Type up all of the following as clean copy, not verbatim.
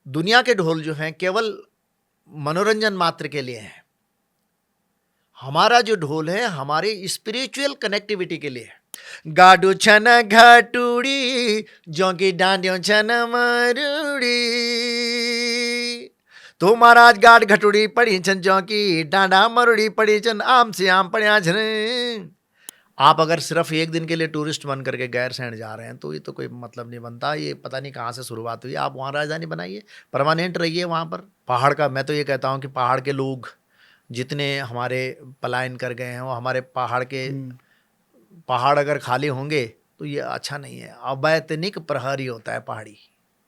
दुनिया के ढोल जो हैं केवल मनोरंजन मात्र के लिए हैं। हमारा जो ढोल है हमारे स्पिरिचुअल कनेक्टिविटी के लिए है। गाडू छन घाटुड़ी जोंकी डांडियों छन मरुड़ी, तो महाराज गाड घटुड़ी पड़ी छन जोंकी डांडा मरुड़ी पड़ी छन, आम से आम पड़िया छन। आप अगर सिर्फ एक दिन के लिए टूरिस्ट बन करके गैरसैंण जा रहे हैं तो ये तो कोई मतलब नहीं बनता। ये पता नहीं कहाँ से शुरुआत हुई। आप वहाँ राजधानी बनाइए, परमानेंट रहिए वहाँ पर। पहाड़ का मैं तो ये कहता हूँ कि पहाड़ के लोग जितने हमारे पलायन कर गए हैं वो हमारे पहाड़ अगर खाली होंगे तो ये अच्छा नहीं है। अवैतनिक प्रहरी होता है पहाड़ी।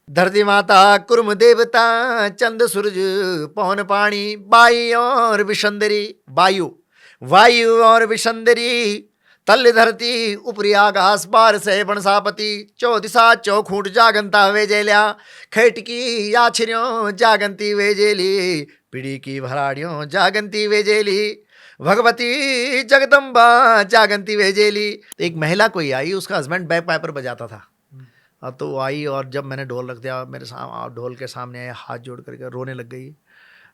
धरती माता कुर्म देवता चंद सूरज पवन पानी, बाई और विशंदरी, वायु और विशंदरी, तल धरती उपरी आकाश बार से बनसापति, चौ दिशा चौखूट जागंता वे जेल्या, खैटकी याछियों जागंती वे जेली, पीड़ी की भराड़ियों जागंती वे जेली, भगवती जगदम्बा जागंती वे जेली। एक महिला कोई आई, उसका हस्बैंड बैक पाइपर बजाता था। तो वो आई और जब मैंने ढोल रख दिया मेरे सामने, ढोल के सामने आए, हाथ जोड़ करके रोने लग गई।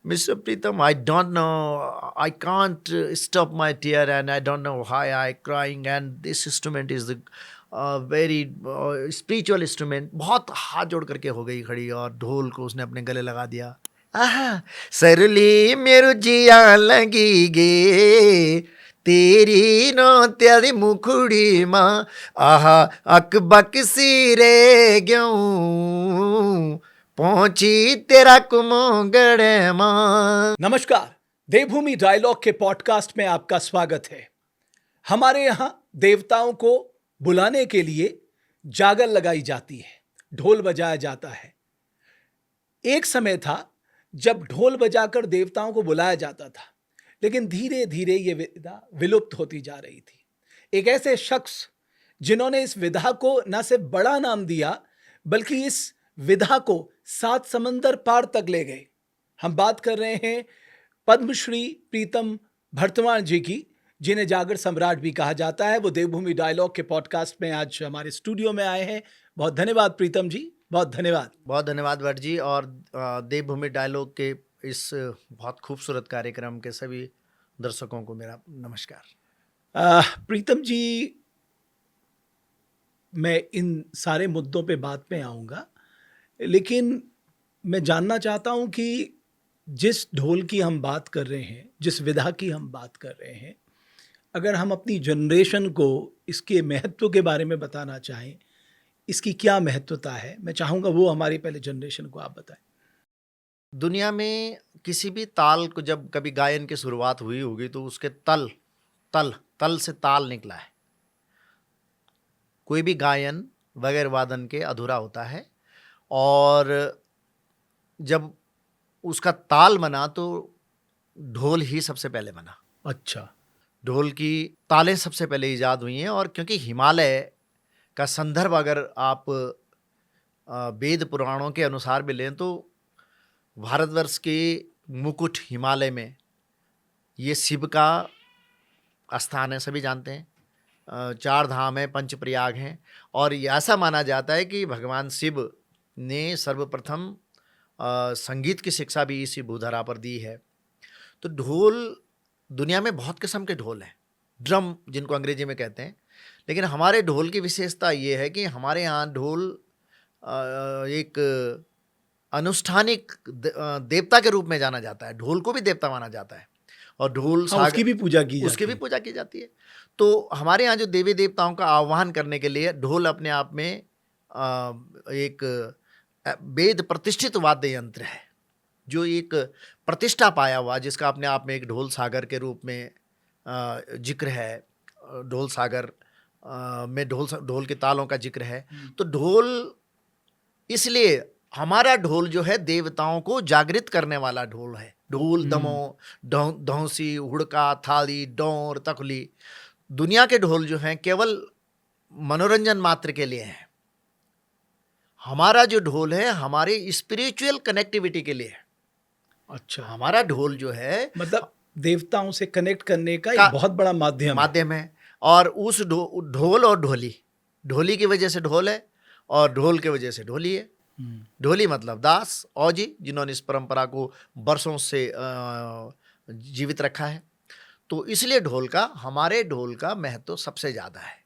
Mr. Pritam, I don't know, I can't stop my tear and I don't know why I crying, and this instrument is the very spiritual instrument। बहुत हाथ जोड़ करके हो गई खड़ी और ढोल को उसने अपने गले लगा दिया। आहा सरली मेरू जिया लगी गे, तेरी नो तेरी मुखड़ी माँ, आहा अकबक सी रे ग्यों पहुंची तेरा कुमोगड़ मां। नमस्कार, देवभूमि डायलॉग के पॉडकास्ट में आपका स्वागत है। हमारे यहाँ देवताओं को बुलाने के लिए जागर लगाई जाती है, ढोल बजाया जाता है। एक समय था जब ढोल बजाकर देवताओं को बुलाया जाता था, लेकिन धीरे धीरे ये विधा विलुप्त होती जा रही थी। एक ऐसे शख्स जिन्होंने इस विधा को न सिर्फ बड़ा नाम दिया बल्कि इस विधा को 7 समंदर पार तक ले गए। हम बात कर रहे हैं पद्मश्री प्रीतम भरतवाण जी की, जिन्हें जागर सम्राट भी कहा जाता है। वो देवभूमि डायलॉग के पॉडकास्ट में आज हमारे स्टूडियो में आए हैं। बहुत धन्यवाद प्रीतम जी, बहुत धन्यवाद। बहुत धन्यवाद भट्ट जी, और देवभूमि डायलॉग के इस बहुत खूबसूरत कार्यक्रम के सभी दर्शकों को मेरा नमस्कार। प्रीतम जी, मैं इन सारे मुद्दों पे बाद में आऊँगा, लेकिन मैं जानना चाहता हूँ कि जिस ढोल की हम बात कर रहे हैं, जिस विधा की हम बात कर रहे हैं, अगर हम अपनी जनरेशन को इसके महत्व के बारे में बताना चाहें, इसकी क्या महत्वता है, मैं चाहूँगा वो हमारी पहले जनरेशन को आप बताएं। दुनिया में किसी भी ताल को जब कभी गायन की शुरुआत हुई होगी तो उसके तल से ताल निकला है। कोई भी गायन बगैर वादन के अधूरा होता है, और जब उसका ताल बना तो ढोल ही सबसे पहले बना। अच्छा, ढोल की तालें सबसे पहले इजाद हुई हैं। और क्योंकि हिमालय का संदर्भ अगर आप वेद पुराणों के अनुसार भी लें तो भारतवर्ष के मुकुट हिमालय में ये शिव का स्थान है, सभी जानते हैं। 4 धाम है, पंचप्रयाग हैं, और ऐसा माना जाता है कि भगवान शिव ने सर्वप्रथम संगीत की शिक्षा भी इसी भूधरा पर दी है। तो ढोल, दुनिया में बहुत किस्म के ढोल हैं, ड्रम जिनको अंग्रेजी में कहते हैं, लेकिन हमारे ढोल की विशेषता ये है कि हमारे यहाँ ढोल एक अनुष्ठानिक देवता के रूप में जाना जाता है। ढोल को भी देवता माना जाता है, और ढोल उसकी भी पूजा की उसकी भी पूजा की जाती है। तो हमारे यहाँ जो देवी देवताओं का आह्वान करने के लिए ढोल अपने आप में एक वेद प्रतिष्ठित वाद्य यंत्र है, जो एक प्रतिष्ठा पाया हुआ, जिसका अपने आप में एक ढोल सागर के रूप में जिक्र है। ढोल सागर में ढोल के तालों का जिक्र है। तो ढोल, इसलिए हमारा ढोल जो है देवताओं को जागृत करने वाला ढोल है। ढोल, दमो, धौंसी, हुड़का, थाली, डोर, तकली, दुनिया के ढोल जो हैं केवल मनोरंजन मात्र के लिए हैं। हमारा जो ढोल है हमारे स्पिरिचुअल कनेक्टिविटी के लिए है। अच्छा, हमारा ढोल जो है मतलब देवताओं से कनेक्ट करने का एक बहुत बड़ा माध्यम है। और उस ढोल और ढोली की वजह से ढोल है, और ढोल की वजह से ढोली है। ढोली मतलब दास, औजी, जिन्होंने इस परंपरा को बरसों से जीवित रखा है। तो इसलिए हमारे ढोल का महत्व सबसे ज़्यादा है,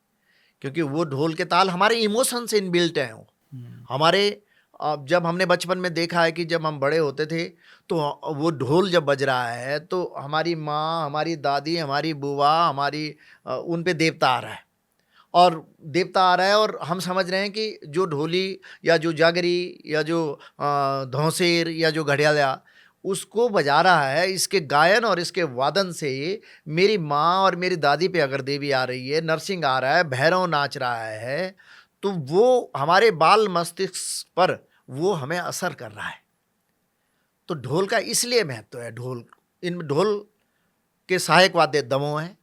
क्योंकि वो ढोल के ताल हमारे इमोशन से इनबिल्ट हैं। वो हमारे जब हमने बचपन में देखा है कि जब हम बड़े होते थे तो वो ढोल जब बज रहा है तो हमारी माँ, हमारी दादी, हमारी बुआ, उन पे देवता आ रहा है, और हम समझ रहे हैं कि जो ढोली या जो जागरी या जो धौंसेर या जो घड़ियाला उसको बजा रहा है, इसके गायन और इसके वादन से मेरी माँ और मेरी दादी पे अगर देवी आ रही है, नरसिंह आ रहा है, भैरव नाच रहा है, तो वो हमारे बाल मस्तिष्क पर वो हमें असर कर रहा है। तो ढोल का इसलिए महत्व है। इन ढोल के सहायक वाद्य दमोह हैं,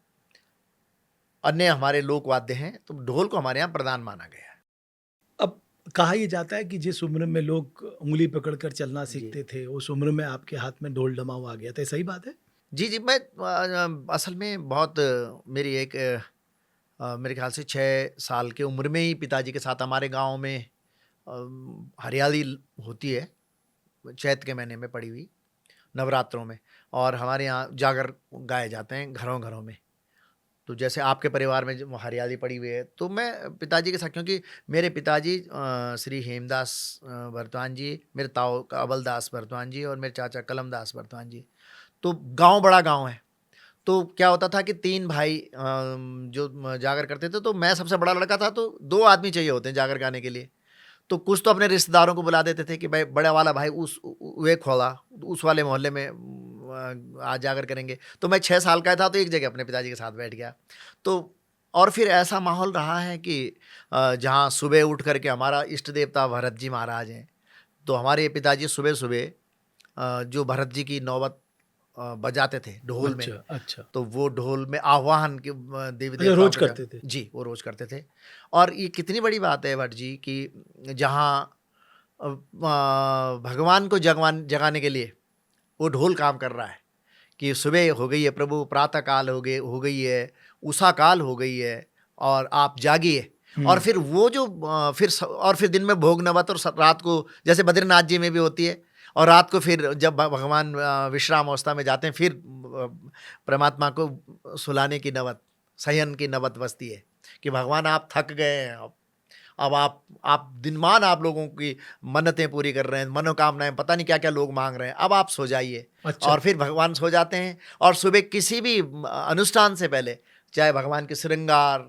अन्य हमारे लोक वाद्य हैं, तो ढोल को हमारे यहाँ प्रधान माना गया है। अब कहा यह जाता है कि जिस उम्र में लोग उंगली पकड़कर चलना जी। सीखते थे, उस उम्र में आपके हाथ में ढोल डमाऊ आ गया था, सही बात है? जी, मैं असल में बहुत मेरी एक मेरे ख्याल से 6 साल की उम्र में ही पिताजी के साथ हमारे गाँव में हरियाली होती है, चैत के महीने में पड़ी हुई, नवरात्रों में, और हमारे यहाँ जागर गाए जाते हैं घरों-घरों में। तो जैसे आपके परिवार में जो हरियाली पड़ी हुई है, तो मैं पिताजी के साथ, क्योंकि मेरे पिताजी श्री हेमदास बर्तवान जी, मेरे ताऊ अबलदास बर्तवान जी और मेरे चाचा कलमदास बर्तवान जी। तो गाँव बड़ा गाँव है। तो क्या होता था कि 3 भाई जो जागर करते थे, तो मैं सबसे बड़ा लड़का था, तो 2 आदमी चाहिए होते हैं जागर गाने के लिए। तो कुछ तो अपने रिश्तेदारों को बुला देते थे कि भाई बड़ा वाला भाई वे खोला, उस वाले मोहल्ले में आज जागर करेंगे। तो मैं 6 साल का था, तो एक जगह अपने पिताजी के साथ बैठ गया। तो और फिर ऐसा माहौल रहा है कि जहाँ सुबह उठ कर के हमारा इष्ट देवता भरत जी महाराज हैं, तो हमारे पिताजी सुबह-सुबह जो भरत जी की नौबत बजाते थे ढोल में, अच्छा, अच्छा। तो वो ढोल में आह्वान के देवी अच्छा, देवताओं रोज का करते थे। जी, वो रोज़ करते थे। और ये कितनी बड़ी बात है भट्ट जी कि जहाँ भगवान को जगाने के लिए वो ढोल काम कर रहा है कि सुबह हो गई है प्रभु, प्रातः काल हो गई है, उषा काल हो गई है और आप जागिए। और फिर वो जो और फिर दिन में भोग नवत, और रात को जैसे बद्रीनाथ जी में भी होती है, और रात को फिर जब भगवान विश्राम अवस्था में जाते हैं, फिर परमात्मा को सुलाने की नवत, शयन की नवत बजती है कि भगवान आप थक गए हैं, अब आप दिनमान आप लोगों की मन्नतें पूरी कर रहे हैं, मनोकामनाएं, पता नहीं क्या क्या लोग मांग रहे हैं, अब आप सो जाइए। अच्छा। और फिर भगवान सो जाते हैं, और सुबह किसी भी अनुष्ठान से पहले, चाहे भगवान की श्रृंगार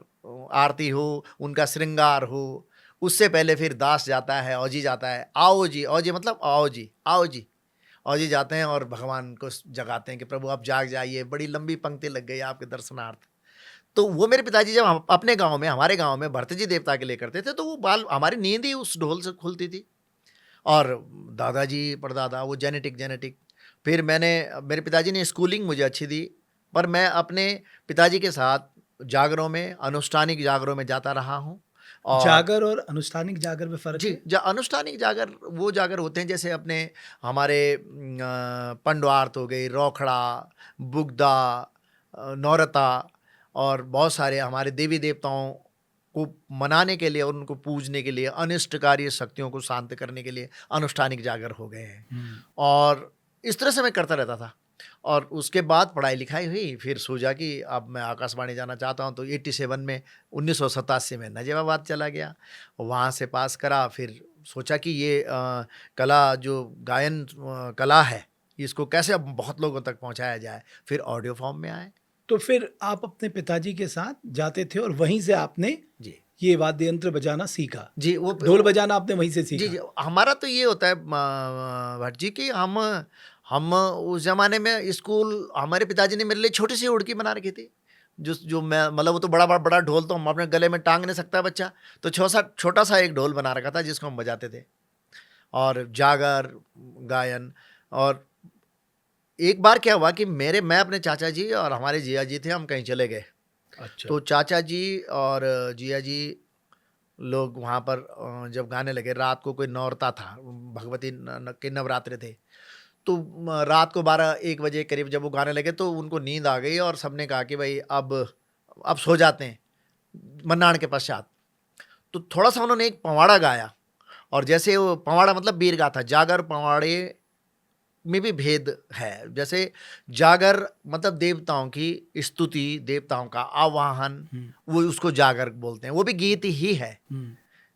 आरती हो, उनका श्रृंगार हो, उससे पहले फिर दास जाता है, औजी जाता है, आओ जी, औजी मतलब आओ जी, आओ जी, औजी जाते हैं और भगवान को जगाते हैं कि प्रभु आप जाग जाइए, बड़ी लंबी पंक्ति लग गई आपके दर्शनार्थ। तो वो मेरे पिताजी जब हम अपने गाँव में, हमारे गाँव में भरत जी देवता के लिए करते थे, तो वो हमारी नींद ही उस ढोल से खुलती थी। और दादाजी, परदादा, वो जेनेटिक। फिर मेरे पिताजी ने स्कूलिंग मुझे अच्छी दी, पर मैं अपने पिताजी के साथ जागरों में, अनुष्ठानिक जागरों में जाता रहा हूँ। और जागर और अनुष्ठानिक जागर में फ़र्क जी, है? अनुष्ठानिक जागर वो जागर होते हैं जैसे अपने हमारे पंडवार्त हो गई, रोखड़ा, बुगदा, नौरता, और बहुत सारे हमारे देवी देवताओं को मनाने के लिए और उनको पूजने के लिए, अनिष्टकारी शक्तियों को शांत करने के लिए अनुष्ठानिक जागर हो गए हैं। और इस तरह से मैं करता रहता था। और उसके बाद पढ़ाई लिखाई हुई, फिर सोचा कि अब मैं आकाशवाणी जाना चाहता हूँ, तो 87 में 1987 में नजीबाबाद चला गया, वहाँ से पास करा। फिर सोचा कि ये कला जो गायन कला है, इसको कैसे अब बहुत लोगों तक पहुँचाया जाए। फिर ऑडियो फॉर्म में आए। तो फिर आप अपने पिताजी के साथ जाते थे और वहीं से आपने जी, ये वाद्य यंत्र बजाना सीखा। जी, ढोल बजाना आपने वहीं से जी, सीखा। जी, हमारा तो ये होता है भट्ट जी कि हम उस ज़माने में स्कूल, हमारे पिताजी ने मेरे लिए छोटी-सी हुड़की बना रखी थी। जो जो मैं मतलब वो तो बड़ा ढोल तो हम अपने गले में टाँग नहीं सकता बच्चा, तो छोटा-सा एक ढोल बना रखा था जिसको हम बजाते थे। और जागर, गायन। और एक बार क्या हुआ कि मैं अपने चाचा जी और हमारे जीजा जी थे, हम कहीं चले गए। अच्छा। तो चाचा जी और जीजा जी लोग वहाँ पर जब गाने लगे, रात को कोई नौरता था, भगवती के नवरात्रे थे, तो रात को 12-1 बजे करीब जब वो गाने लगे, तो उनको नींद आ गई और सबने कहा कि भाई अब सो जाते हैं, मन्नाण के पश्चात। तो थोड़ा सा उन्होंने एक पवाड़ा गाया, और जैसे वो पवाड़ा मतलब वीर गाथा, जागर पवाड़े में भी भेद है। जैसे जागर मतलब देवताओं की स्तुति, देवताओं का आवाहन, वो उसको जागर बोलते हैं, वो भी गीत ही है।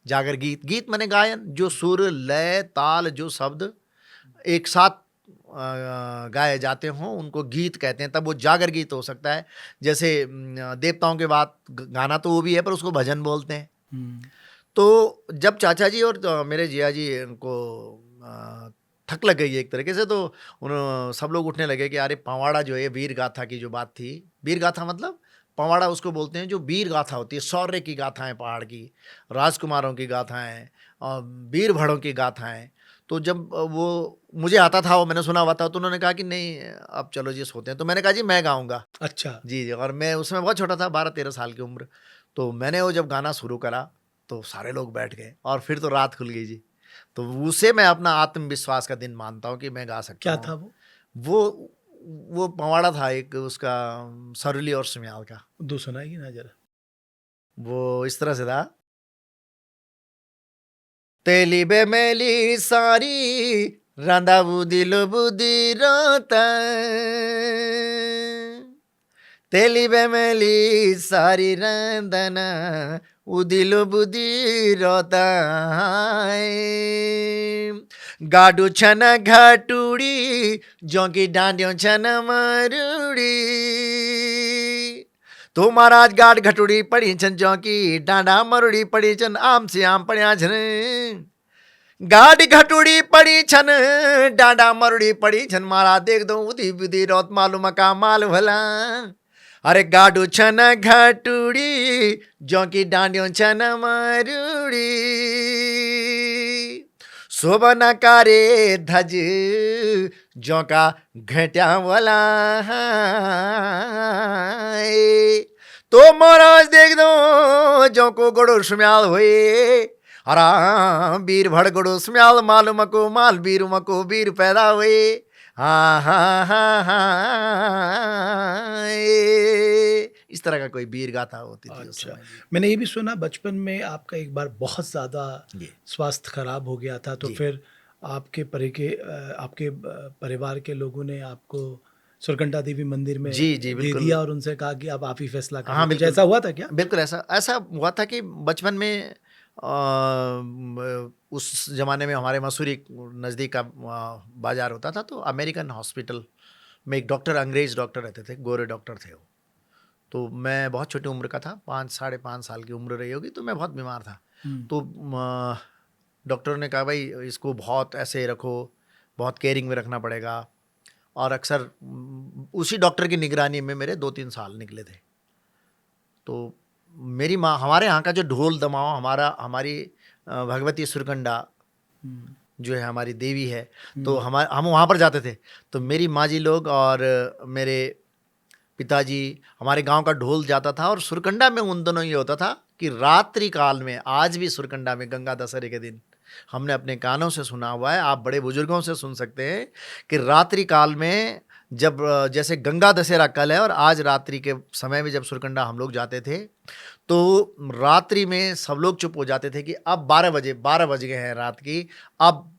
जागर गीत, गीत माने गायन, जो सुर लय ताल जो शब्द एक साथ गाए जाते हों उनको गीत कहते हैं, तब वो जागर गीत हो सकता है। जैसे देवताओं के बाद गाना तो वो भी है, पर उसको भजन बोलते हैं। तो जब चाचा जी और मेरे जिया जी उनको थक लग गई एक तरीके से, तो सब लोग उठने लगे कि अरे पवाड़ा जो है, वीर गाथा की जो बात थी, वीर गाथा मतलब पवाड़ा उसको बोलते हैं जो वीर गाथा होती है, शौर्य की गाथाएं, पहाड़ की राजकुमारों की गाथाएं और वीर भड़ों की गाथाएं। तो जब वो मुझे आता था, वो मैंने सुना हुआ था, तो उन्होंने कहा कि नहीं अब चलो जी सोते हैं। तो मैंने कहा जी मैं गाऊंगा। अच्छा। जी जी, और मैं उसमें बहुत छोटा था, 12-13 साल की उम्र। तो मैंने वो जब गाना शुरू करा तो सारे लोग बैठ गए और फिर तो रात खुल गई जी। तो उसे मैं अपना आत्मविश्वास का दिन मानता हूँ कि मैं गा सकता क्या हूँ। था वो? वो वो पवाड़ा था एक उसका, सरुली और सुम्याल का। दो सुनाइए ना जरा। वो इस तरह से था, तेली बेमेली सारी रंदा बुदिलो बुदी रोता, तेली बेमेली सारी रंदना उदिलो बुदी रोता, गाडू छन घटुड़ी जोंकी डांडियों छन मरुड़ी। तो महाराज गाड घटुड़ी पड़ी छन जोंकी डांडा मरुड़ी पड़ी छन, आम से आम पड़िया छन। गाड घटुड़ी पड़ी छन डांडा मरुड़ी पड़ी छन, महाराज देख दो उदी बुदी रोत मालूम का माल भला। अरे गाडू छन घटुड़ी जोंकी डांडियों छन मरुड़ी, शोभन कारे धज जोंका घट्या वाला। तो महाराज देख दो जो को गड़ो सुम्याल हुए, आराम वीर भड़ गड़ो सुम्याल माल मको माल वीर मको वीर पैदा हुए। हाँ हाँ हाँ हाँ, इस तरह का कोई वीर गाथा होती थी उस अच्छा, समय जी। मैंने ये भी सुना बचपन में आपका एक बार बहुत ज़्यादा जी स्वास्थ्य खराब हो गया था, तो जी फिर आपके परिवार के लोगों ने आपको सुरकंडा देवी मंदिर में जी जी दे बिल्कुल। दिया और उनसे कहा कि अब आप ही फैसला करिए, हाँ कुछ बिल्कुल ऐसा हुआ था क्या? बिल्कुल, ऐसा ऐसा हुआ था कि बचपन में उस जमाने में हमारे मसूरी नज़दीक का बाजार होता था, तो अमेरिकन हॉस्पिटल में एक डॉक्टर, अंग्रेज डॉक्टर रहते थे, गोरे डॉक्टर थे वो। तो मैं बहुत छोटी उम्र का था, 5-5.5 साल की उम्र रही होगी, तो मैं बहुत बीमार था। तो डॉक्टर ने कहा भाई इसको बहुत ऐसे रखो, बहुत केयरिंग में रखना पड़ेगा। और अक्सर उसी डॉक्टर की निगरानी में मेरे 2-3 साल निकले थे। तो मेरी माँ, हमारे यहाँ का जो ढोल दमाओ, हमारी भगवती सुरकंडा जो है हमारी देवी है, तो हम वहाँ पर जाते थे। तो मेरी माँ जी लोग और मेरे पिताजी, हमारे गांव का ढोल जाता था। और सुरकंडा में उन दोनों ये होता था कि रात्रि काल में, आज भी सुरकंडा में गंगा दशहरे के दिन हमने अपने कानों से सुना हुआ है, आप बड़े बुजुर्गों से सुन सकते हैं कि रात्रि काल में जब जैसे गंगा दशहरा कल है और आज रात्रि के समय में जब सुरकंडा हम लोग जाते थे, तो रात्रि में सब लोग चुप हो जाते थे कि अब 12 बज गए हैं रात की, अब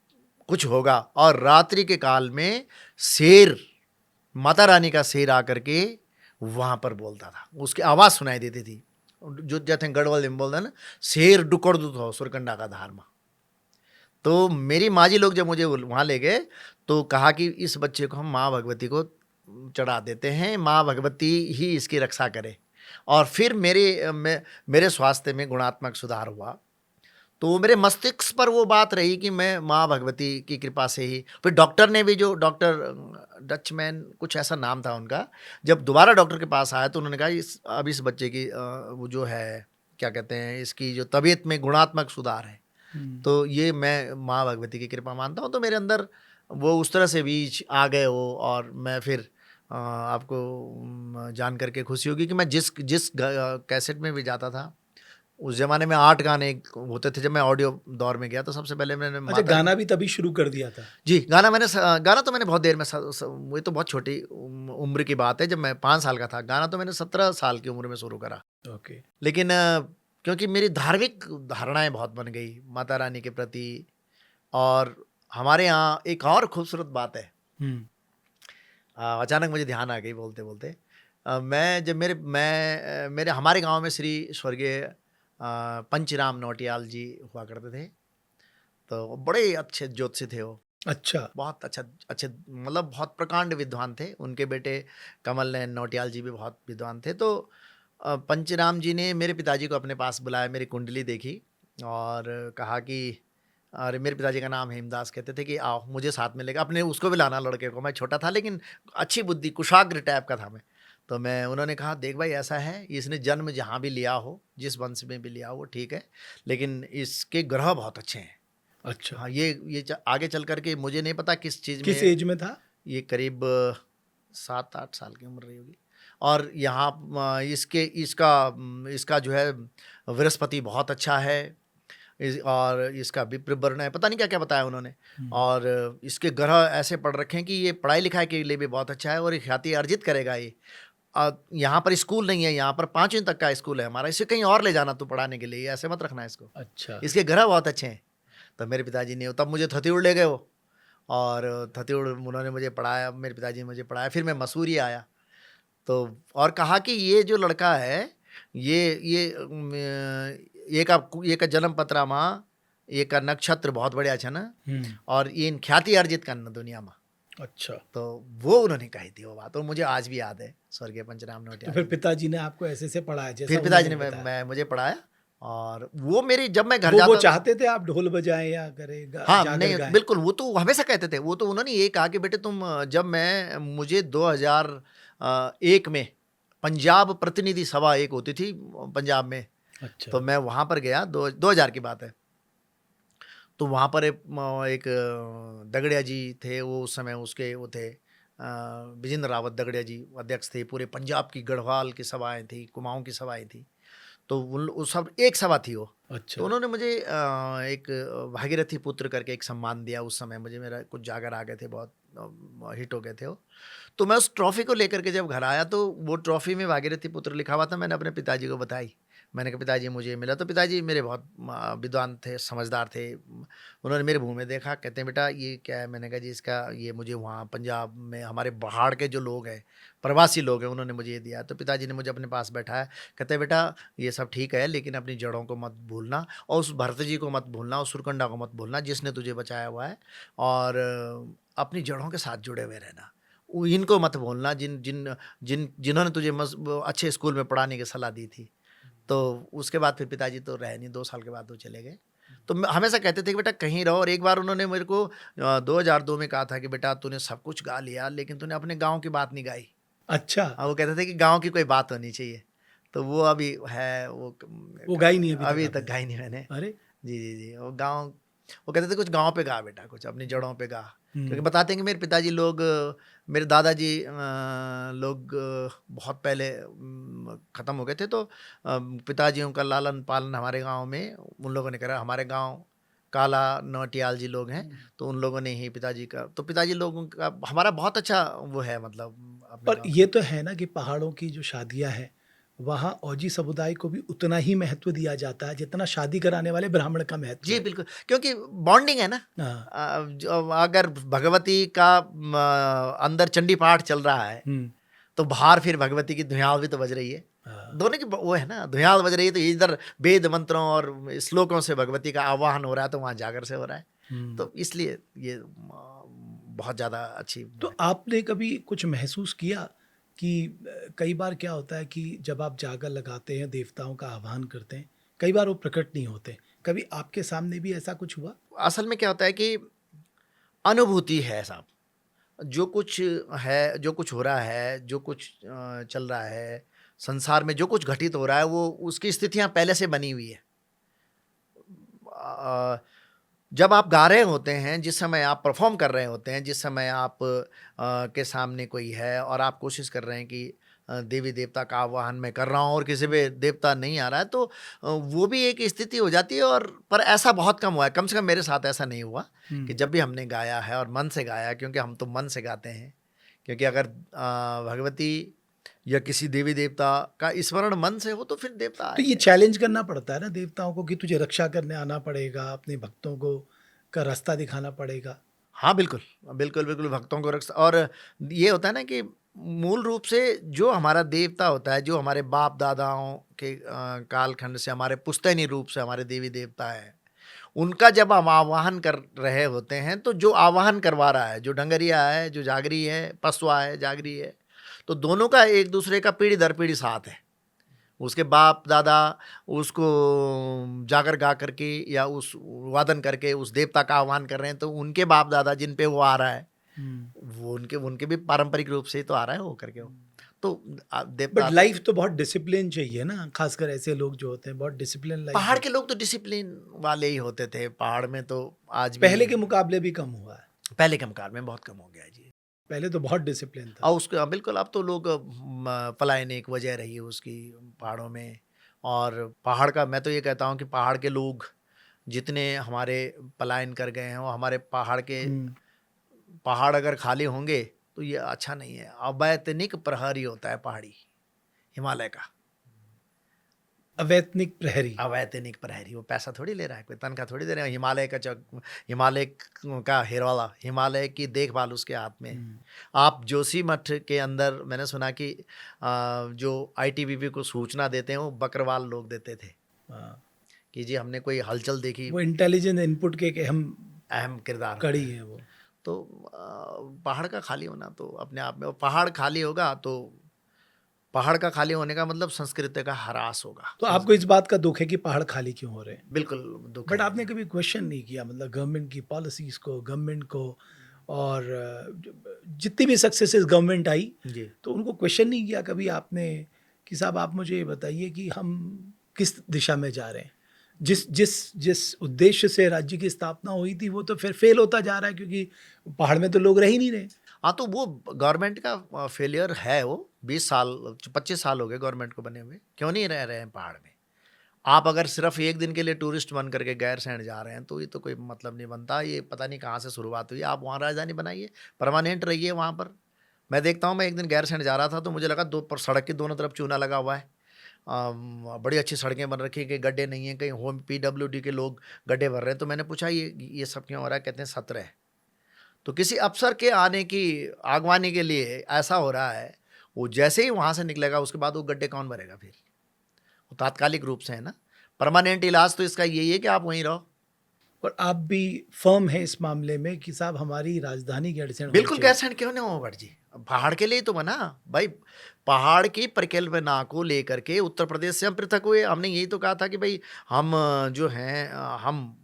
कुछ होगा। और रात्रि के काल में शेर, माता रानी का शेर आकर के वहाँ पर बोलता था, उसकी आवाज़ सुनाई देती थी, जो जैसे गढ़वाल में बोलता है ना, शेर डुकड़ दू था सुरकंडा का धार में। तो मेरी माँ जी लोग जब मुझे वहाँ ले गए तो कहा कि इस बच्चे को हम माँ भगवती को चढ़ा देते हैं, माँ भगवती ही इसकी रक्षा करे। और फिर मेरे स्वास्थ्य में गुणात्मक सुधार हुआ। तो मेरे मस्तिष्क पर वो बात रही कि मैं माँ भगवती की कृपा से ही। फिर डॉक्टर ने भी, जो डॉक्टर डचमैन कुछ ऐसा नाम था उनका, जब दोबारा डॉक्टर के पास आया तो उन्होंने कहा अब इस बच्चे की वो जो है क्या कहते हैं, इसकी जो तबीयत में गुणात्मक सुधार है। तो ये मैं माँ भगवती की कृपा मानता हूँ। तो मेरे अंदर वो उस तरह से बीज आ गए हो। और मैं फिर आपको जान करके खुशी होगी कि मैं जिस जिस कैसेट में भी जाता था, उस जमाने में 8 गाने होते थे। जब मैं ऑडियो दौर में गया तो सबसे पहले मैंने अच्छा, गाना भी तभी शुरू कर दिया था? जी, गाना तो मैंने बहुत देर में वो तो बहुत छोटी उम्र की बात है, जब मैं 5 साल का था। गाना तो मैंने 17 साल की उम्र में शुरू करा। ओके। लेकिन क्योंकि मेरी धार्मिक धारणाएं बहुत बन गई माता रानी के प्रति। और हमारे यहाँ एक और खूबसूरत बात है, अचानक मुझे ध्यान आ गई बोलते बोलते। मैं जब मेरे हमारे गांव में श्री स्वर्गीय पंचराम नौटियाल जी हुआ करते थे, तो बड़े अच्छे ज्योतिषी थे वो। अच्छा। बहुत अच्छे मतलब बहुत प्रकांड विद्वान थे। उनके बेटे कमल नयन नौटियाल जी भी बहुत विद्वान थे। तो पंचराम जी ने मेरे पिताजी को अपने पास बुलाया, मेरी कुंडली देखी और कहा कि अरे, मेरे पिताजी का नाम हेमदास, कहते थे कि आओ मुझे साथ में लेकर, अपने उसको भी लाना लड़के को। मैं छोटा था लेकिन अच्छी बुद्धि, कुशाग्र टाइप का था मैं। तो उन्होंने कहा देख भाई ऐसा है, इसने जन्म जहाँ भी लिया हो, जिस वंश में भी लिया हो वो ठीक है, लेकिन इसके ग्रह बहुत अच्छे हैं। अच्छा। हाँ, आगे चल करके मुझे नहीं पता किस चीज़ किस में। एज में था? ये करीब 7-8 साल की उम्र रही होगी। और यहाँ इसका जो है बृहस्पति बहुत अच्छा है, और इसका विप्रवर्ण है, पता नहीं क्या क्या बताया उन्होंने। और इसके ग्रह ऐसे पढ़ रखे हैं कि ये पढ़ाई लिखाई के लिए भी बहुत अच्छा है और ख्याति अर्जित करेगा ये। यहाँ पर स्कूल नहीं है, यहाँ पर 5वीं तक का स्कूल है हमारा, इसे कहीं और ले जाना तू पढ़ाने के लिए, ऐसे मत रखना इसको। अच्छा। इसके ग्रह बहुत अच्छे हैं। तो मेरे पिताजी ने तब मुझे थतीउड़ ले गए वो, और थतीउड़ उन्होंने मुझे पढ़ाया, मेरे पिताजी ने मुझे पढ़ाया। फिर मैं मसूरी आया तो, और कहा कि ये जो लड़का है ये का जन्म पत्रा माँ, ये का नक्षत्र बहुत बढ़िया छे ना, और ये इन ख्याति अर्जित करना दुनिया में। अच्छा। तो वो उन्होंने कही थी वो बात, और मुझे आज भी याद है, स्वर्गीय पंचराम तो नौटियाल। फिर पिताजी ने आपको ऐसे से पढ़ाया जैसा फिर पिताजी ने उन्होंने बताया? मुझे पढ़ाया। और वो मेरी, जब मैं घर वो जाता, चाहते थे आप ढोल बजाएं या करेगा हाँ जागर नहीं गाएं? बिल्कुल, वो तो हमेशा कहते थे। वो तो उन्होंने ये कहा कि बेटे तुम, जब मुझे 2001 में पंजाब प्रतिनिधि सभा एक होती थी पंजाब में, अच्छा। तो मैं वहाँ पर गया, 2000 की बात है। तो वहाँ पर एक दगड़िया जी थे, वो उस समय उसके वो थे, विजेंद्र रावत दगड़िया जी अध्यक्ष थे। पूरे पंजाब की गढ़वाल की सभाएं थी, कुमाऊं की सभाएं थी, तो उस सब एक सभा थी वो। अच्छा। तो उन्होंने मुझे एक भागीरथी पुत्र करके एक सम्मान दिया उस समय। मुझे, मेरा कुछ जागर आ गए थे, बहुत हिट हो गए थे वो। तो मैं उस ट्रॉफी को लेकर के जब घर आया, तो वो ट्रॉफी में भागीरथी पुत्र लिखा हुआ था। मैंने अपने पिताजी को बताई, मैंने कहा पिताजी मुझे मिला। तो पिताजी मेरे बहुत विद्वान थे, समझदार थे। उन्होंने मेरे मुंह में देखा, कहते हैं बेटा ये क्या है। मैंने कहा जी इसका, ये मुझे वहाँ पंजाब में हमारे पहाड़ के जो लोग हैं, प्रवासी लोग हैं, उन्होंने मुझे ये दिया। तो पिताजी ने मुझे अपने पास बैठाया, कहते हैं बेटा ये सब ठीक है, लेकिन अपनी जड़ों को मत भूलना, और उस भरत जी को मत भूलना, उस सुरकंडा को मत भूलना जिसने तुझे बचाया हुआ है, और अपनी जड़ों के साथ जुड़े हुए रहना। इनको मत भूलना जिन्होंने तुझे अच्छे स्कूल में पढ़ाने की सलाह दी थी। तो उसके बाद फिर पिताजी तो रहे नहीं, 2 साल के बाद वो चले गए। तो हमेशा कहते थे कि बेटा कहीं रहो। और एक बार उन्होंने मेरे को 2002 में कहा था कि बेटा तूने सब कुछ गा लिया, लेकिन तूने अपने गांव की बात नहीं गाई। अच्छा। वो कहते थे कि गांव की कोई बात होनी चाहिए। तो वो अभी है, वो गाई नहीं अभी तक तक गाई नहीं मैंने। अरे जी जी जी, वो कहते थे कुछ गांव पे गा बेटा, कुछ अपनी जड़ों पे गा। क्योंकि बताते हैं कि मेरे पिताजी लोग, मेरे दादाजी लोग बहुत पहले ख़त्म हो गए थे। तो पिताजियों का लालन पालन हमारे गांव में उन लोगों ने करा। हमारे गांव काला नौटियाल जी लोग हैं, तो उन लोगों ने ही पिताजी का, तो पिताजी लोगों का हमारा बहुत अच्छा वो है, मतलब अपने पर गाँव ये तो है ना कि पहाड़ों की जो शादियां हैं वहाँ औजी समुदाय को भी उतना ही महत्व दिया जाता है जितना शादी कराने वाले ब्राह्मण का महत्व जी है। बिल्कुल, क्योंकि बॉन्डिंग है ना। हाँ। अगर भगवती का अंदर चंडी पाठ चल रहा है, तो बाहर फिर भगवती की धुयाल भी तो बज रही है। दोनों की वो है ना, धुयाल बज रही है, तो इधर वेद मंत्रों और श्लोकों से भगवती का आवाहन हो रहा है, तो वहाँ जागर से हो रहा है। तो इसलिए ये बहुत ज़्यादा अच्छी। तो आपने कभी कुछ महसूस किया कि कई बार क्या होता है कि जब आप जागर लगाते हैं, देवताओं का आह्वान करते हैं, कई बार वो प्रकट नहीं होते, कभी आपके सामने भी ऐसा कुछ हुआ? असल में क्या होता है कि अनुभूति है साहब, जो कुछ है, जो कुछ हो रहा है, जो कुछ चल रहा है संसार में, जो कुछ घटित हो रहा है, वो उसकी स्थितियां पहले से बनी हुई है। जब आप गा रहे होते हैं, जिस समय आप परफॉर्म कर रहे होते हैं, जिस समय आप के सामने कोई है और आप कोशिश कर रहे हैं कि देवी देवता का आवाहन मैं कर रहा हूँ और किसी पे देवता नहीं आ रहा है, तो वो भी एक स्थिति हो जाती है। और पर ऐसा बहुत कम हुआ है, कम से कम मेरे साथ ऐसा नहीं हुआ कि जब भी हमने गाया है और मन से गाया, क्योंकि हम तो मन से गाते हैं। क्योंकि अगर भगवती या किसी देवी देवता का स्मरण मन से हो तो फिर देवता तो ये चैलेंज करना पड़ता है ना देवताओं को कि तुझे रक्षा करने आना पड़ेगा, अपने भक्तों को का रास्ता दिखाना पड़ेगा। हाँ बिल्कुल, बिल्कुल, बिल्कुल भक्तों को रक्षा। और ये होता है ना कि मूल रूप से जो हमारा देवता होता है, जो हमारे बाप दादाओं के कालखंड से हमारे पुश्तैनी रूप से हमारे देवी देवता है, उनका जब हम आवाहन कर रहे होते हैं तो जो आवाहन करवा रहा है, जो डंगरिया है, जो जागरी है, पसवा है, जागरी है, तो दोनों का एक दूसरे का पीढ़ी दर पीढ़ी साथ है। उसके बाप दादा उसको जागर गा करके या उस वादन करके उस देवता का आह्वान कर रहे हैं, तो उनके बाप दादा जिन पे वो आ रहा है वो उनके उनके भी पारंपरिक रूप से ही तो आ रहा है वो करके वो। तो देवता बट लाइफ तो बहुत डिसिप्लिन चाहिए ना, खासकर ऐसे लोग जो होते हैं बहुत डिसिप्लिन लाइफ। पहाड़ के लोग तो डिसिप्लिन वाले ही होते थे। पहाड़ में तो आज भी पहले के मुकाबले भी कम हुआ है। पहले के मुकाबले में बहुत कम हो गया है जी। पहले तो बहुत डिसिप्लिन था। और उसका बिल्कुल अब तो लोग पलायन एक वजह रही है उसकी पहाड़ों में। और पहाड़ का मैं तो ये कहता हूँ कि पहाड़ के लोग जितने हमारे पलायन कर गए हैं वो हमारे पहाड़ के पहाड़ अगर खाली होंगे तो ये अच्छा नहीं है। अवैतनिक प्रहरी होता है पहाड़ी हिमालय का, अवैतनिक प्रहरी। अवैतनिक प्रहरी। वो पैसा थोड़ी ले रहा है, कोई तनख्वाह थोड़ी दे रहा है। हिमालय का हिमालय का हेरवाला, हिमालय की देखभाल उसके हाथ में। आप जोशीमठ के अंदर मैंने सुना कि जो आईटीबीपी को सूचना देते हैं वो बकरवाल लोग देते थे कि जी हमने कोई हलचल देखी। वो इंटेलिजेंस इनपुट के एक अहम किरदार कड़ी है वो। तो पहाड़ का खाली होना तो अपने आप में, पहाड़ खाली होगा तो पहाड़ का खाली होने का मतलब संस्कृति का ह्रास होगा। तो आपको इस बात का दुख है कि पहाड़ खाली क्यों हो रहे हैं? बिल्कुल दुख बट है। आपने कभी क्वेश्चन नहीं किया, मतलब गवर्नमेंट की पॉलिसीज को, गवर्नमेंट को, और जितनी भी सक्सेसेस गवर्नमेंट आई जी तो उनको क्वेश्चन नहीं किया कभी आपने कि साहब आप मुझे ये बताइए कि हम किस दिशा में जा रहे हैं? जिस जिस जिस उद्देश्य से राज्य की स्थापना हुई थी वो तो फिर फेल होता जा रहा है, क्योंकि पहाड़ में तो लोग रह ही नहीं रहे। हाँ, तो वो गवर्नमेंट का फेलियर है। वो 20 साल 25 साल हो गए गवर्नमेंट को बने हुए, क्यों नहीं रह रहे हैं पहाड़ में? आप अगर सिर्फ एक दिन के लिए टूरिस्ट बन करके गैरसैंण जा रहे हैं तो ये तो कोई मतलब नहीं बनता। ये पता नहीं कहाँ से शुरुआत हुई। आप वहाँ राजधानी बनाइए, परमानेंट रहिए वहाँ पर। मैं देखता हूँ, मैं एक दिन गैरसैंण जा रहा था तो मुझे लगा सड़क के दोनों तरफ चूना लगा हुआ है। बड़ी अच्छी सड़कें बन रखी है, कहीं गड्ढे नहीं है, कहीं होम पीडब्ल्यूडी के लोग गड्ढे भर रहे हैं। तो मैंने पूछा ये सब क्यों हो रहा है? कहते हैं सत्र है। तो किसी अफसर के आने की आगवानी के लिए ऐसा हो रहा है। वो जैसे ही वहाँ से निकलेगा उसके बाद वो गड्ढे कौन भरेगा फिर? वो तात्कालिक रूप से है ना। परमानेंट इलाज तो इसका यही है कि आप वहीं रहो। और आप भी फर्म है इस मामले में कि साहब हमारी राजधानी गैरसैंण बिल्कुल गैरसैंण क्यों नहीं हो भट्ट जी? पहाड़ के लिए तो बना भाई। पहाड़ की परिकल्पना को लेकर के उत्तर प्रदेश से हम पृथक हुए। हमने यही तो कहा था कि भाई हम जो हैं हम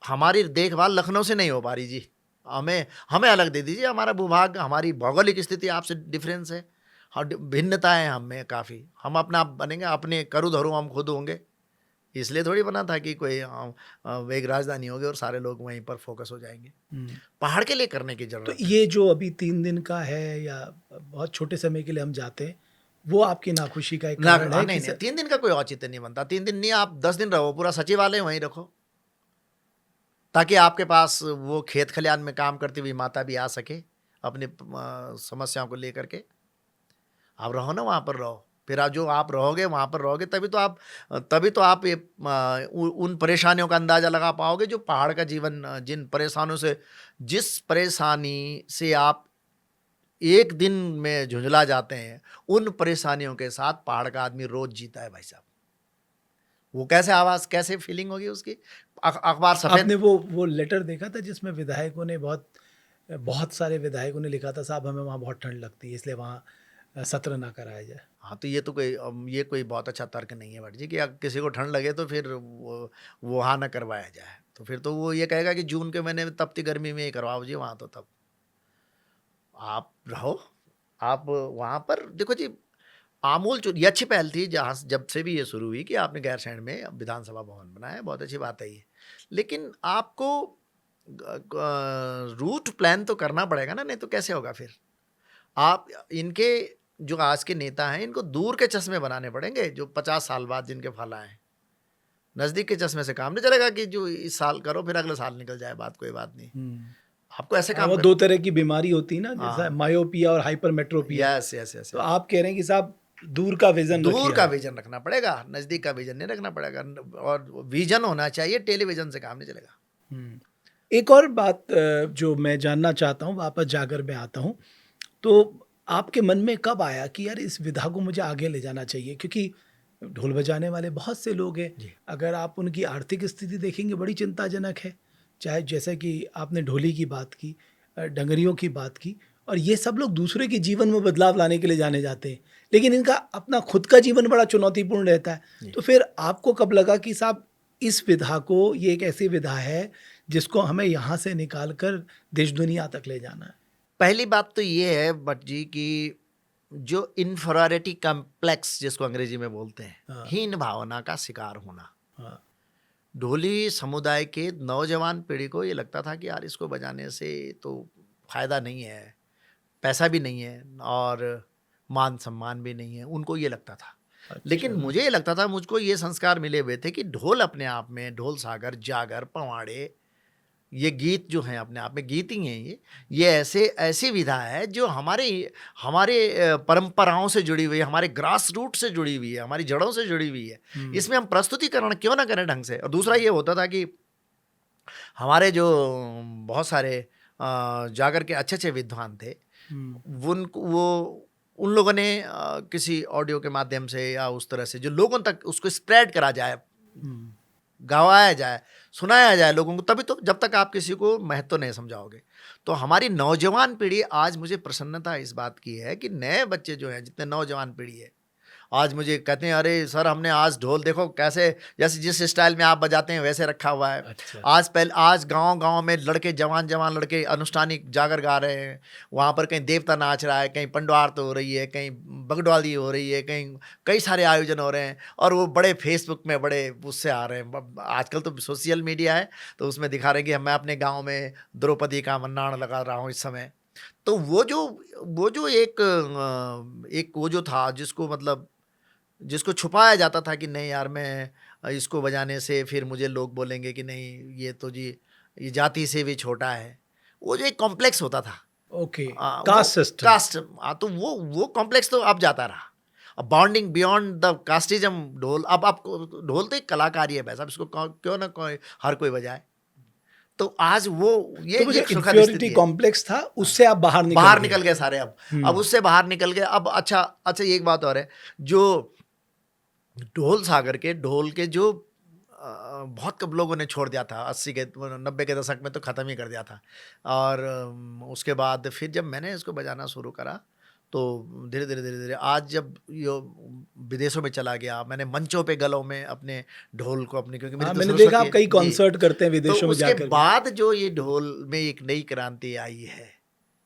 हमारी देखभाल लखनऊ से नहीं हो पा रही जी। हमें अलग दे दीजिए। हमारा भूभाग, हमारी भौगोलिक स्थिति आपसे डिफरेंस है, भिन्नता है हम में काफ़ी। हम अपना आप बनेंगे, अपने करू धरू हम खुद होंगे। इसलिए थोड़ी बना था कि कोई एक राजधानी होगी और सारे लोग वहीं पर फोकस हो जाएंगे। पहाड़ के लिए करने की जरूरत तो ये जो अभी 3 दिन का है या बहुत छोटे समय के लिए हम जाते हैं, वो आपकी नाखुशी का एक कारण है? नहीं, 3 दिन का कोई औचित्य नहीं बनता। 3 दिन नहीं, आप 10 दिन रहो। पूरा सचिवालय वहीं रखो ताकि आपके पास वो खेत खलियान में काम करती हुई माता भी आ सके अपनी समस्याओं को लेकर के। आप रहो ना, वहाँ पर रहो। फिर आप जो आप रहोगे वहाँ पर रहोगे तभी तो आप ये उन परेशानियों का अंदाज़ा लगा पाओगे जो पहाड़ का जीवन, जिस परेशानी से आप एक दिन में झुंझला जाते हैं, उन परेशानियों के साथ पहाड़ का आदमी रोज जीता है भाई साहब। वो कैसे आवाज़, कैसे फीलिंग होगी उसकी? अखबार सफेद। आपने वो लेटर देखा था जिसमें विधायकों ने बहुत सारे विधायकों ने लिखा था साहब हमें वहाँ बहुत ठंड लगती है इसलिए वहाँ सत्र ना कराया जाए। हाँ, तो ये कोई बहुत अच्छा तर्क नहीं है भट्ट जी कि अगर किसी को ठंड लगे तो फिर वो वहाँ ना करवाया जाए। तो फिर तो वो ये कहेगा कि जून के महीने में तपती गर्मी में ही करवाओ जी वहाँ। तो तब आप रहो, आप वहाँ पर देखो जी। आमूल ये अच्छी पहल थी जब से भी ये शुरू हुई कि आपने गैरसैंण में विधानसभा भवन बनाया, बहुत अच्छी बात है ये। लेकिन आपको रूट प्लान तो करना पड़ेगा ना, नहीं तो कैसे होगा फिर? आप इनके जो आज के नेता हैं इनको दूर के चश्मे बनाने पड़ेंगे, जो 50 साल बाद जिनके फल आए। नज़दीक के चश्मे से काम नहीं चलेगा कि जो इस साल करो फिर अगले साल निकल जाए बात, कोई बात नहीं। आपको ऐसे काम वो दो तरह की बीमारी होती है ना, जैसा हाँ। मायोपिया और हाइपरमेट्रोपिया। Yes yes yes. तो आप कह रहे हैं कि साहब दूर का विजन दूर रखिए का आप। विजन रखना पड़ेगा, नजदीक का विजन नहीं रखना पड़ेगा। और विजन होना चाहिए, टेलीविजन से काम नहीं चलेगा। हम्म। एक और बात जो मैं जानना चाहता हूँ, वापस जागर में आता हूँ, तो आपके मन में कब आया कि यार इस विधा को मुझे आगे ले जाना चाहिए? क्योंकि ढोल बजाने वाले बहुत से लोग हैं, जी। अगर आप उनकी आर्थिक स्थिति देखेंगे बड़ी चिंताजनक है। चाहे जैसे कि आपने ढोली की बात की, डंगरियों की बात की, और ये सब लोग दूसरे के जीवन में बदलाव लाने के लिए जाने जाते हैं, लेकिन इनका अपना खुद का जीवन बड़ा चुनौतीपूर्ण रहता है। जी। तो फिर आपको कब लगा कि साहब इस विधा को, ये एक ऐसी विधा है जिसको हमें यहाँ से निकाल कर देश दुनिया तक ले जाना है? पहली बात तो ये है भट्ट जी कि जो इन्फीरियरिटी कॉम्प्लेक्स जिसको अंग्रेजी में बोलते हैं, हाँ। हीन भावना का शिकार होना। हाँ। ढोली समुदाय के नौजवान पीढ़ी को ये लगता था कि यार इसको बजाने से तो फायदा नहीं है, पैसा भी नहीं है और मान सम्मान भी नहीं है, उनको ये लगता था। लेकिन अच्छा। मुझे ये लगता था, मुझको ये संस्कार मिले हुए थे कि ढोल अपने आप में, ढोल सागर, जागर, पवाड़े, ये गीत जो हैं अपने आप में गीत ही हैं। ये ऐसी विधा है जो हमारे हमारे परंपराओं से जुड़ी हुई है, हमारे ग्रास रूट से जुड़ी हुई है, हमारी जड़ों से जुड़ी हुई है। इसमें हम प्रस्तुतिकरण क्यों ना करें ढंग से। और दूसरा ये होता था कि हमारे जो बहुत सारे जागर के अच्छे अच्छे विद्वान थे, उन लोगों ने किसी ऑडियो के माध्यम से या उस तरह से जो लोगों तक उसको स्प्रेड करा जाए, गवाया जाए, सुनाया जाए लोगों को, तभी तो, जब तक आप किसी को महत्व नहीं समझाओगे। तो हमारी नौजवान पीढ़ी, आज मुझे प्रसन्नता इस बात की है कि नए बच्चे जो हैं, जितने नौजवान पीढ़ी है, आज मुझे कहते हैं, अरे सर हमने आज ढोल देखो कैसे, जैसे जिस स्टाइल में आप बजाते हैं वैसे रखा हुआ है। अच्छा। आज गांव में लड़के, जवान लड़के अनुष्ठानिक जागर गा रहे हैं। वहाँ पर कहीं देवता नाच रहा है, कहीं पंडवार हो रही है, कहीं बगडवाली हो रही है, कहीं कई सारे आयोजन हो रहे हैं, और वो बड़े फेसबुक में बड़े उससे आ रहे हैं। आजकल तो सोशल मीडिया है, तो उसमें दिखा रहे हैं कि मैं अपने गाँव में द्रौपदी का मन्नाण लगा रहा हूँ इस समय। तो वो जो एक वो जो था, जिसको छुपाया जाता था कि नहीं यार, मैं इसको बजाने से फिर मुझे लोग बोलेंगे कि नहीं ये तो जी ये जाति से भी छोटा है, वो जो एक कॉम्प्लेक्स होता था। ओके, वो कास्ट सिस्टम। कास्ट, तो वो कॉम्प्लेक्स तो अब जाता रहा। अब बॉन्डिंग बियॉन्ड द कास्टिज्म, ढोल, अब आपको ढोल तो एक कलाकारी है भाई साहब, इसको क्यों ना हर कोई बजाए। तो आज वो ये तो वो जो एक सुखद इंफीरियरिटी स्थिति है। कॉम्प्लेक्स था, उससे आप बाहर निकल गए सारे। अब उससे बाहर निकल गए। अब अच्छा एक बात और है, जो ढोल के जो बहुत कम लोगों ने छोड़ दिया था, 80 के 90 के दशक में तो ख़त्म ही कर दिया था। और उसके बाद फिर जब मैंने इसको बजाना शुरू करा, तो धीरे धीरे आज जब ये विदेशों में चला गया, मैंने मंचों पे, गलों में अपने ढोल को अपने, क्योंकि मेरी तो मैंने देखा आप कई जी। कॉन्सर्ट करते हैं विदेशों तो में उसके जाकर। बाद जो ये ढोल में एक नई क्रांति आई है,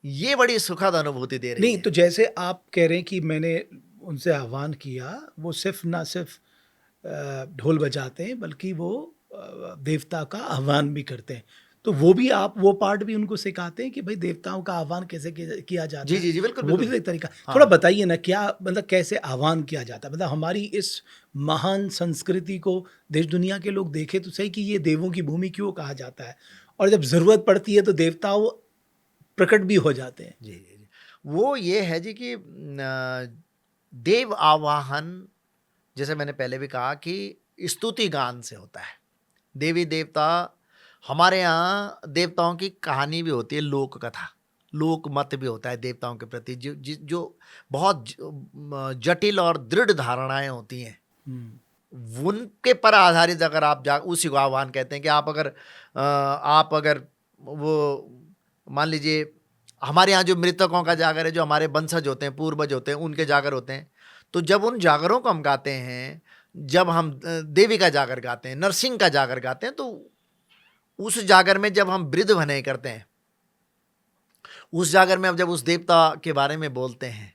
ये बड़ी सुखद अनुभूति दे रही नहीं, है। तो जैसे आप कह रहे हैं कि मैंने उनसे आह्वान किया, वो ना सिर्फ ढोल बजाते हैं, बल्कि वो देवता का आह्वान भी करते हैं। तो वो भी आप वो पार्ट भी उनको सिखाते हैं कि भाई देवताओं का आह्वान कैसे किया जाता जी है? जी जी, बिल्कुल वो भी बिल्कुल। तो एक तरीका। हाँ। थोड़ा बताइए ना, क्या मतलब कैसे आह्वान किया जाता है? मतलब हमारी इस महान संस्कृति को देश दुनिया के लोग देखें तो सही कि ये देवों की भूमि क्यों कहा जाता है, और जब ज़रूरत पड़ती है तो देवता वो प्रकट भी हो जाते हैं। जी जी जी, वो ये है जी कि देव आवाहन, जैसे मैंने पहले भी कहा कि स्तुति गान से होता है। देवी देवता, हमारे यहाँ देवताओं की कहानी भी होती है, लोक कथा, लोक मत भी होता है देवताओं के प्रति, जो बहुत जटिल और दृढ़ धारणाएं होती हैं, उनके पर आधारित अगर आप उसी को आह्वान कहते हैं कि आप अगर वो मान लीजिए, हमारे यहाँ जो मृतकों का जागर है, जो हमारे वंशज होते हैं, पूर्वज होते हैं, उनके जागर होते हैं, तो जब उन जागरों को हम गाते हैं, जब हम देवी का जागर गाते हैं, नरसिंह का जागर गाते हैं, तो उस जागर में जब हम वृद्ध भनाई करते हैं, उस जागर में अब जब उस देवता के बारे में बोलते हैं,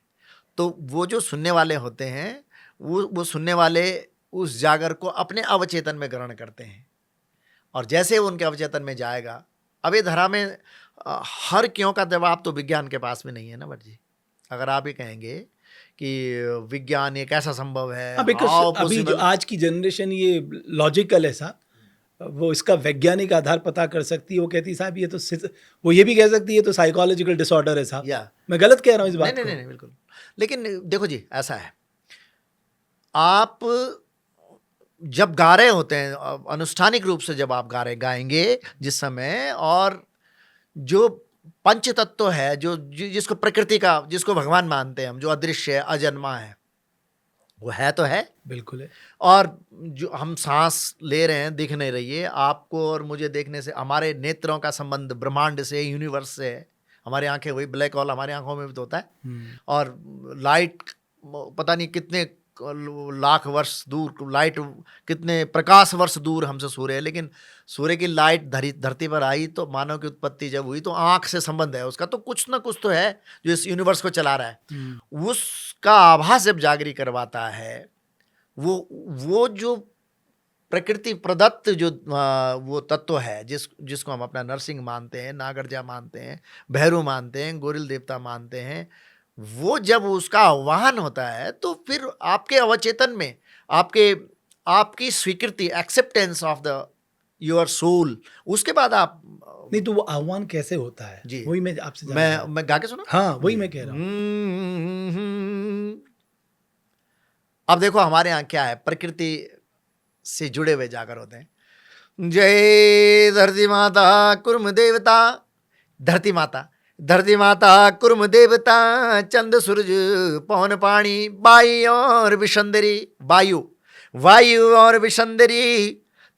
तो वो जो सुनने वाले होते हैं, वो सुनने वाले उस जागर को अपने अवचेतन में ग्रहण करते हैं, और जैसे वो उनके अवचेतन में जाएगा, अब ये धरा में हर क्यों का जवाब तो विज्ञान के पास में नहीं है ना भट्ट जी। अगर आप ये कहेंगे कि विज्ञान ये कैसा संभव है, बिकॉज अभी जो आज की जनरेशन ये लॉजिकल है साहब, वो इसका वैज्ञानिक आधार पता कर सकती है। वो कहती साहब ये तो वो ये भी कह सकती है तो साइकोलॉजिकल डिसऑर्डर है साहब। या मैं गलत कह रहा हूँ इस नहीं बात नहीं को? नहीं नहीं, बिल्कुल। लेकिन देखो जी, ऐसा है, आप जब गा रहे होते हैं, अनुष्ठानिक रूप से जब आप गाएंगे जिस समय, और जो पंच तत्व है, जिसको प्रकृति का, जिसको भगवान मानते हैं हम, जो अदृश्य है, अजन्मा है, वो है तो है। बिल्कुल है। और जो हम सांस ले रहे हैं, दिख नहीं रही है आपको और मुझे देखने से, हमारे नेत्रों का संबंध ब्रह्मांड से, यूनिवर्स से है। हमारी आंखें, वही ब्लैक होल हमारी आंखों में भी तो होता है। और लाइट पता नहीं कितने लाख वर्ष दूर, लाइट कितने प्रकाश वर्ष दूर हमसे सूर्य है, लेकिन सूर्य की लाइट धरती पर आई तो मानव की उत्पत्ति जब हुई तो आंख से संबंध है उसका, तो कुछ ना कुछ तो है जो इस यूनिवर्स को चला रहा है। उसका आभास जब जागृत करवाता है, वो जो प्रकृति प्रदत्त जो वो तत्व है, जिसको हम अपना नरसिंह मानते हैं, नागरजा मानते हैं, भैरू मानते हैं, गोरिल देवता मानते हैं, वो जब उसका आह्वान होता है तो फिर आपके अवचेतन में आपकी स्वीकृति, acceptance of the your soul, उसके बाद आप नहीं तो वो आह्वान कैसे होता है जी, वही मैं आपसे जानना चाहता हूं। मैं गा के सुना। हाँ वही मैं कह रहा हूँ। अब देखो हमारे यहाँ क्या है, प्रकृति से जुड़े हुए जागर होते हैं। जय धरती माता कुर्म देवता, धरती माता कुर्म देवता, चंद सूरज पवन पानी, बाई और विशंदरी, वायु और विशंदरी,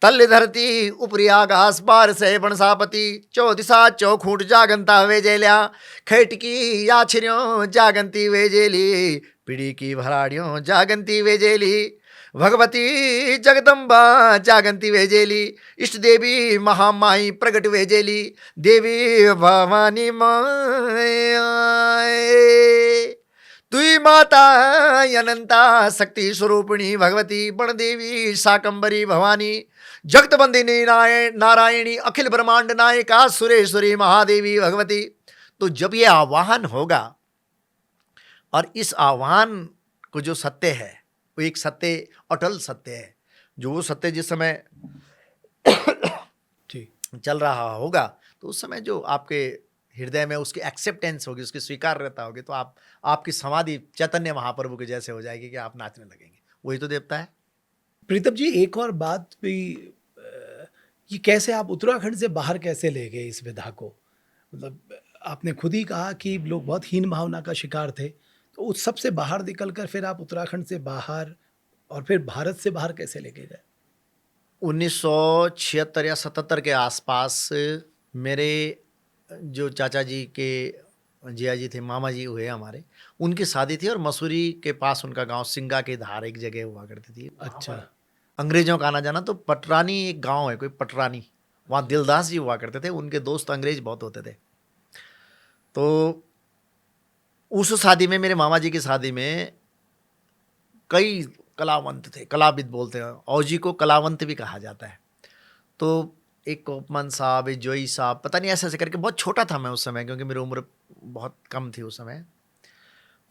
तल धरती उपरी आकाश पार से बनसापति, चौ दिशा चौखूट जागंता वे जेल्या, खैटकी याछिर्यों जागंती वे जेली, पीड़ी की भराड़ियों जागंती वे जेली, भगवती जगदम्बा जागंती वेजेली, इष्ट देवी महामाई प्रगट वेजेली, देवी भवानी माए, तुई माता अनंता शक्ति स्वरूपिणी भगवती बण देवी शाकंबरी भवानी, जगत बंदिनी नारायणी अखिल ब्रह्मांड नायिका सुरेश्वरी महादेवी भगवती। तो जब ये आह्वान होगा, और इस आह्वान को जो सत्य है वो एक सत्य, अटल सत्य है, जो वो सत्य जिस समय चल रहा होगा तो उस समय जो आपके हृदय में उसकी एक्सेप्टेंस होगी, उसकी स्वीकार्यता होगी, तो आपकी समाधि चैतन्य महाप्रभु के जैसे हो जाएगी कि आप नाचने लगेंगे। वही तो देवता है। प्रीतम जी एक और बात भी, ये कैसे आप उत्तराखंड से बाहर कैसे ले गए इस विधा को? मतलब आपने खुद ही कहा कि लोग बहुत हीन भावना का शिकार थे, तो उस सबसे बाहर निकलकर फिर आप उत्तराखंड से बाहर और फिर भारत से बाहर कैसे लेके गए? 1976 या 77 के आसपास मेरे जो चाचा जी के जिया जी थे, मामा जी हुए हमारे, उनकी शादी थी और मसूरी के पास उनका गांव सिंगा के धार एक जगह हुआ करती थी। अच्छा। अंग्रेजों का आना जाना, तो पटरानी एक गांव है, कोई पटरानी, वहाँ दिलदास जी हुआ करते थे, उनके दोस्त अंग्रेज बहुत होते थे। तो उस शादी में, मेरे मामा जी की शादी में कई कलावंत थे, कलाविद बोलते हैं, औजी को कलावंत भी कहा जाता है। तो एक कोपमन साहब, एक जोई साहब, पता नहीं ऐसे ऐसे करके, बहुत छोटा था मैं उस समय क्योंकि मेरी उम्र बहुत कम थी उस समय।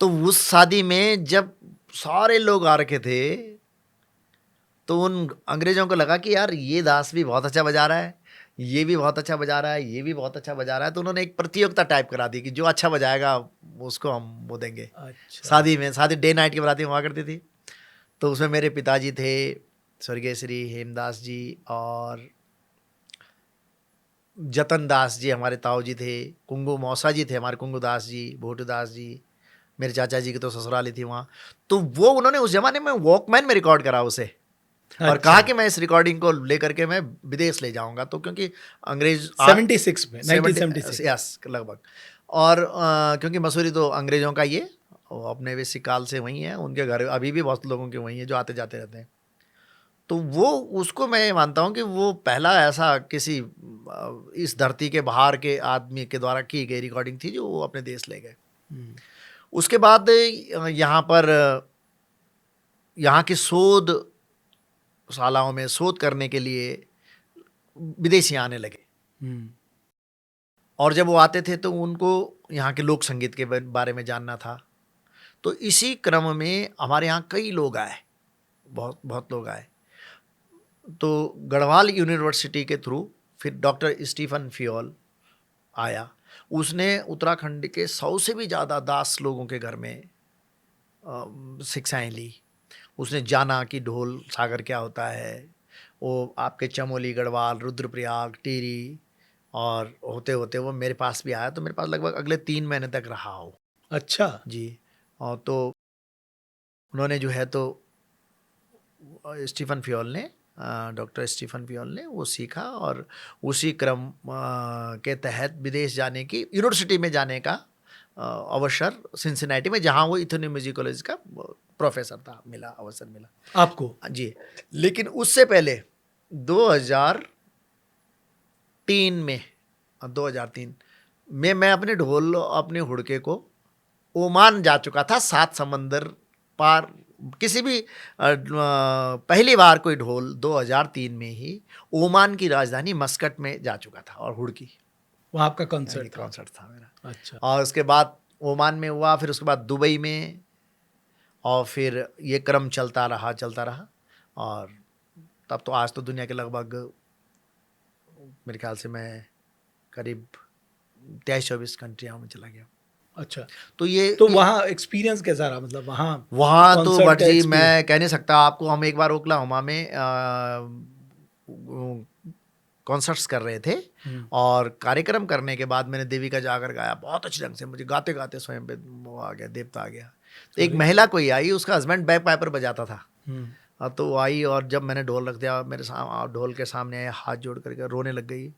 तो उस शादी में जब सारे लोग आ रखे थे तो उन अंग्रेजों को लगा कि यार ये दास भी बहुत अच्छा बजा रहा है, ये भी बहुत अच्छा बजा रहा है, ये भी बहुत अच्छा बजा रहा है। तो उन्होंने एक प्रतियोगिता टाइप करा दी कि जो अच्छा बजाएगा उसको हम वो देंगे। अच्छा। शादी डे नाइट की बराती हुआ करती थी। तो उसमें मेरे पिताजी थे, स्वर्गीय श्री हेमदास जी, और जतन दास जी हमारे ताऊ जी थे, कुंगू मौसा जी थे हमारे, कुंगू दास जी, भोटू दास जी, मेरे चाचा जी की तो ससुराली थी वहाँ। तो वो उन्होंने उस जमाने में वॉकमैन में रिकॉर्ड करा उसे, और कहा कि मैं इस रिकॉर्डिंग को लेकर के मैं विदेश ले जाऊंगा। तो क्योंकि अंग्रेज 76 में, 1976 यस लगभग, और क्योंकि मसूरी तो अंग्रेजों का ये अपने वैसी काल से वहीं है, उनके घर अभी भी बहुत लोगों के वहीं है जो आते जाते रहते हैं। तो वो, उसको मैं मानता हूँ कि वो पहला ऐसा किसी इस धरती के बाहर के आदमी के द्वारा की गई रिकॉर्डिंग थी जो वो अपने देश ले गए। उसके बाद यहाँ पर, यहाँ की शोध शालाओं में शोध करने के लिए विदेशी आने लगे, और जब वो आते थे तो उनको यहाँ के लोक संगीत के बारे में जानना था। तो इसी क्रम में हमारे यहाँ कई लोग आए, बहुत बहुत लोग आए। तो गढ़वाल यूनिवर्सिटी के थ्रू फिर डॉक्टर स्टीफन फियोल आया। उसने उत्तराखंड के 100 से भी ज़्यादा दास लोगों के घर में शिक्षाएं ली। उसने जाना कि ढोल सागर क्या होता है, वो आपके चमोली, गढ़वाल, रुद्रप्रयाग, टिहरी, और होते होते वो मेरे पास भी आया। तो मेरे पास लगभग अगले 3 महीने तक रहा हो। अच्छा। जी। और तो उन्होंने जो है तो स्टीफन फियोल ने, डॉक्टर स्टीफन फियोल ने वो सीखा, और उसी क्रम के तहत विदेश जाने की, यूनिवर्सिटी में जाने का अवसर सिंसिनाटी में, जहाँ वो इथोनी म्यूजिक कॉलेज का प्रोफेसर था, मिला, अवसर मिला आपको? जी। लेकिन उससे पहले 2003 में, 2003 में मैं अपने ढोल, अपने हुड़के को ओमान जा चुका था, 7 समंदर पार। किसी भी पहली बार कोई ढोल 2003 में ही ओमान की राजधानी मस्कट में जा चुका था, और हुड़की वहाँ आपका कॉन्सर्ट था? कॉन्सर्ट था मेरा। अच्छा। और उसके बाद ओमान में हुआ, फिर उसके बाद दुबई में, और फिर ये क्रम चलता रहा। और तब तो आज तो दुनिया के लगभग, मेरे ख्याल से मैं करीब 23-24 कंट्रियों में चला गया। अच्छा। तो ये तो वहाँ एक्सपीरियंस कैसा रहा, मतलब वहाँ तो concert भट्ट का जी experience? मैं कह नहीं सकता आपको। हम एक बार ओक्लाहोमा में कॉन्सर्ट्स कर रहे थे, और कार्यक्रम करने के बाद मैंने देवी का जागर गाया बहुत अच्छे ढंग से। मुझे गाते गाते स्वयं पे वो आ गया, देवता आ गया। तो एक महिला कोई आई, उसका हस्बैंड बैक पाइपर बजाता था। तो वो आई, और जब मैंने ढोल रख दिया मेरे सामने, ढोल के सामने आए, हाथ जोड़ करके रोने लग गई।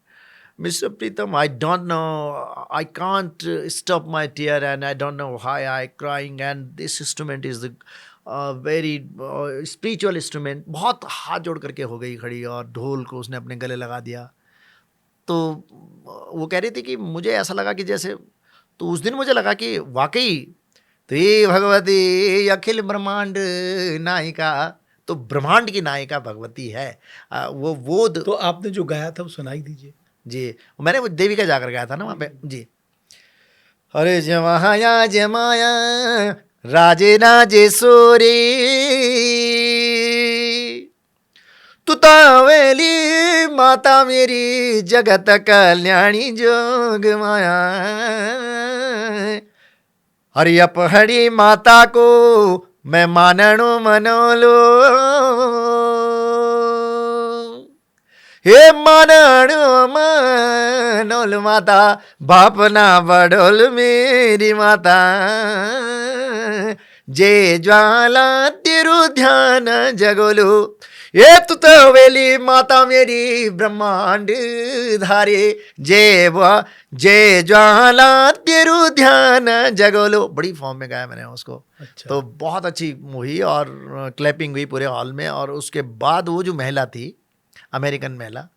Mr. Pritam, I don't know, I can't stop my tear, and I don't know why I crying, and this instrument is the very spiritual instrument। बहुत हाथ जोड़ करके हो गई खड़ी, और ढोल को उसने अपने गले लगा दिया। तो वो कह रही थी कि मुझे ऐसा लगा कि जैसे, तो उस दिन मुझे लगा कि वाकई तो ये भगवती अखिल ब्रह्मांड नायिका, तो ब्रह्मांड की नायिका भगवती है। वो तो आपने जो गाया था वो सुनाई दीजिए। जी, मैंने वो देवी का जाकर गाया था ना वहाँ पे। जी। अरे जमाया जमाया राजे राजेश्वरी, तू तावेली माता मेरी जगत कल्याणी जोग माया। हरि अपहरी माता को मैं मानणु मनोलो, हे मानणु मनोल माता, बापना बडोल मेरी माता। जे ज्वाला तिरु ध्यान जगोलू, ये तू तो वेली माता मेरी ब्रह्मांड धारे। जे ज्वाला तिरु ध्यान जगोलो, बड़ी फॉर्म में गाया मैंने उसको। अच्छा। तो बहुत अच्छी हुई, और क्लैपिंग हुई पूरे हॉल में। और उसके बाद वो जो महिला थी, अमेरिकन महिला,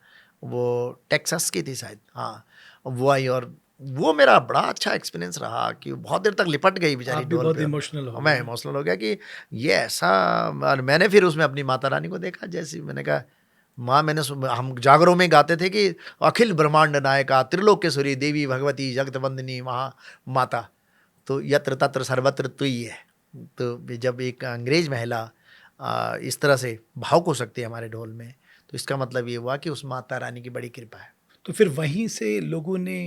वो टेक्सास की थी शायद, हाँ, वो आई, और वो मेरा बड़ा अच्छा एक्सपीरियंस रहा कि बहुत देर तक लिपट गई बेचारी आप भी ढोल बहुत पे। इमोशनल हो मैं गए। इमोशनल हो गया कि ये ऐसा। और मैंने फिर उसमें अपनी माता रानी को देखा, जैसी मैंने कहा माँ, हम जागरों में गाते थे कि अखिल ब्रह्मांड नायका त्रिलोकेश्वरी देवी भगवती जगतवंदिनी महा माता, तो यत्र तत्र सर्वत्र तू ही है। तो जब एक अंग्रेज महिला इस तरह से भावुक हो सकती है हमारे ढोल में, तो इसका मतलब ये हुआ कि उस माता रानी की बड़ी कृपा है। तो फिर वहीं से लोगों ने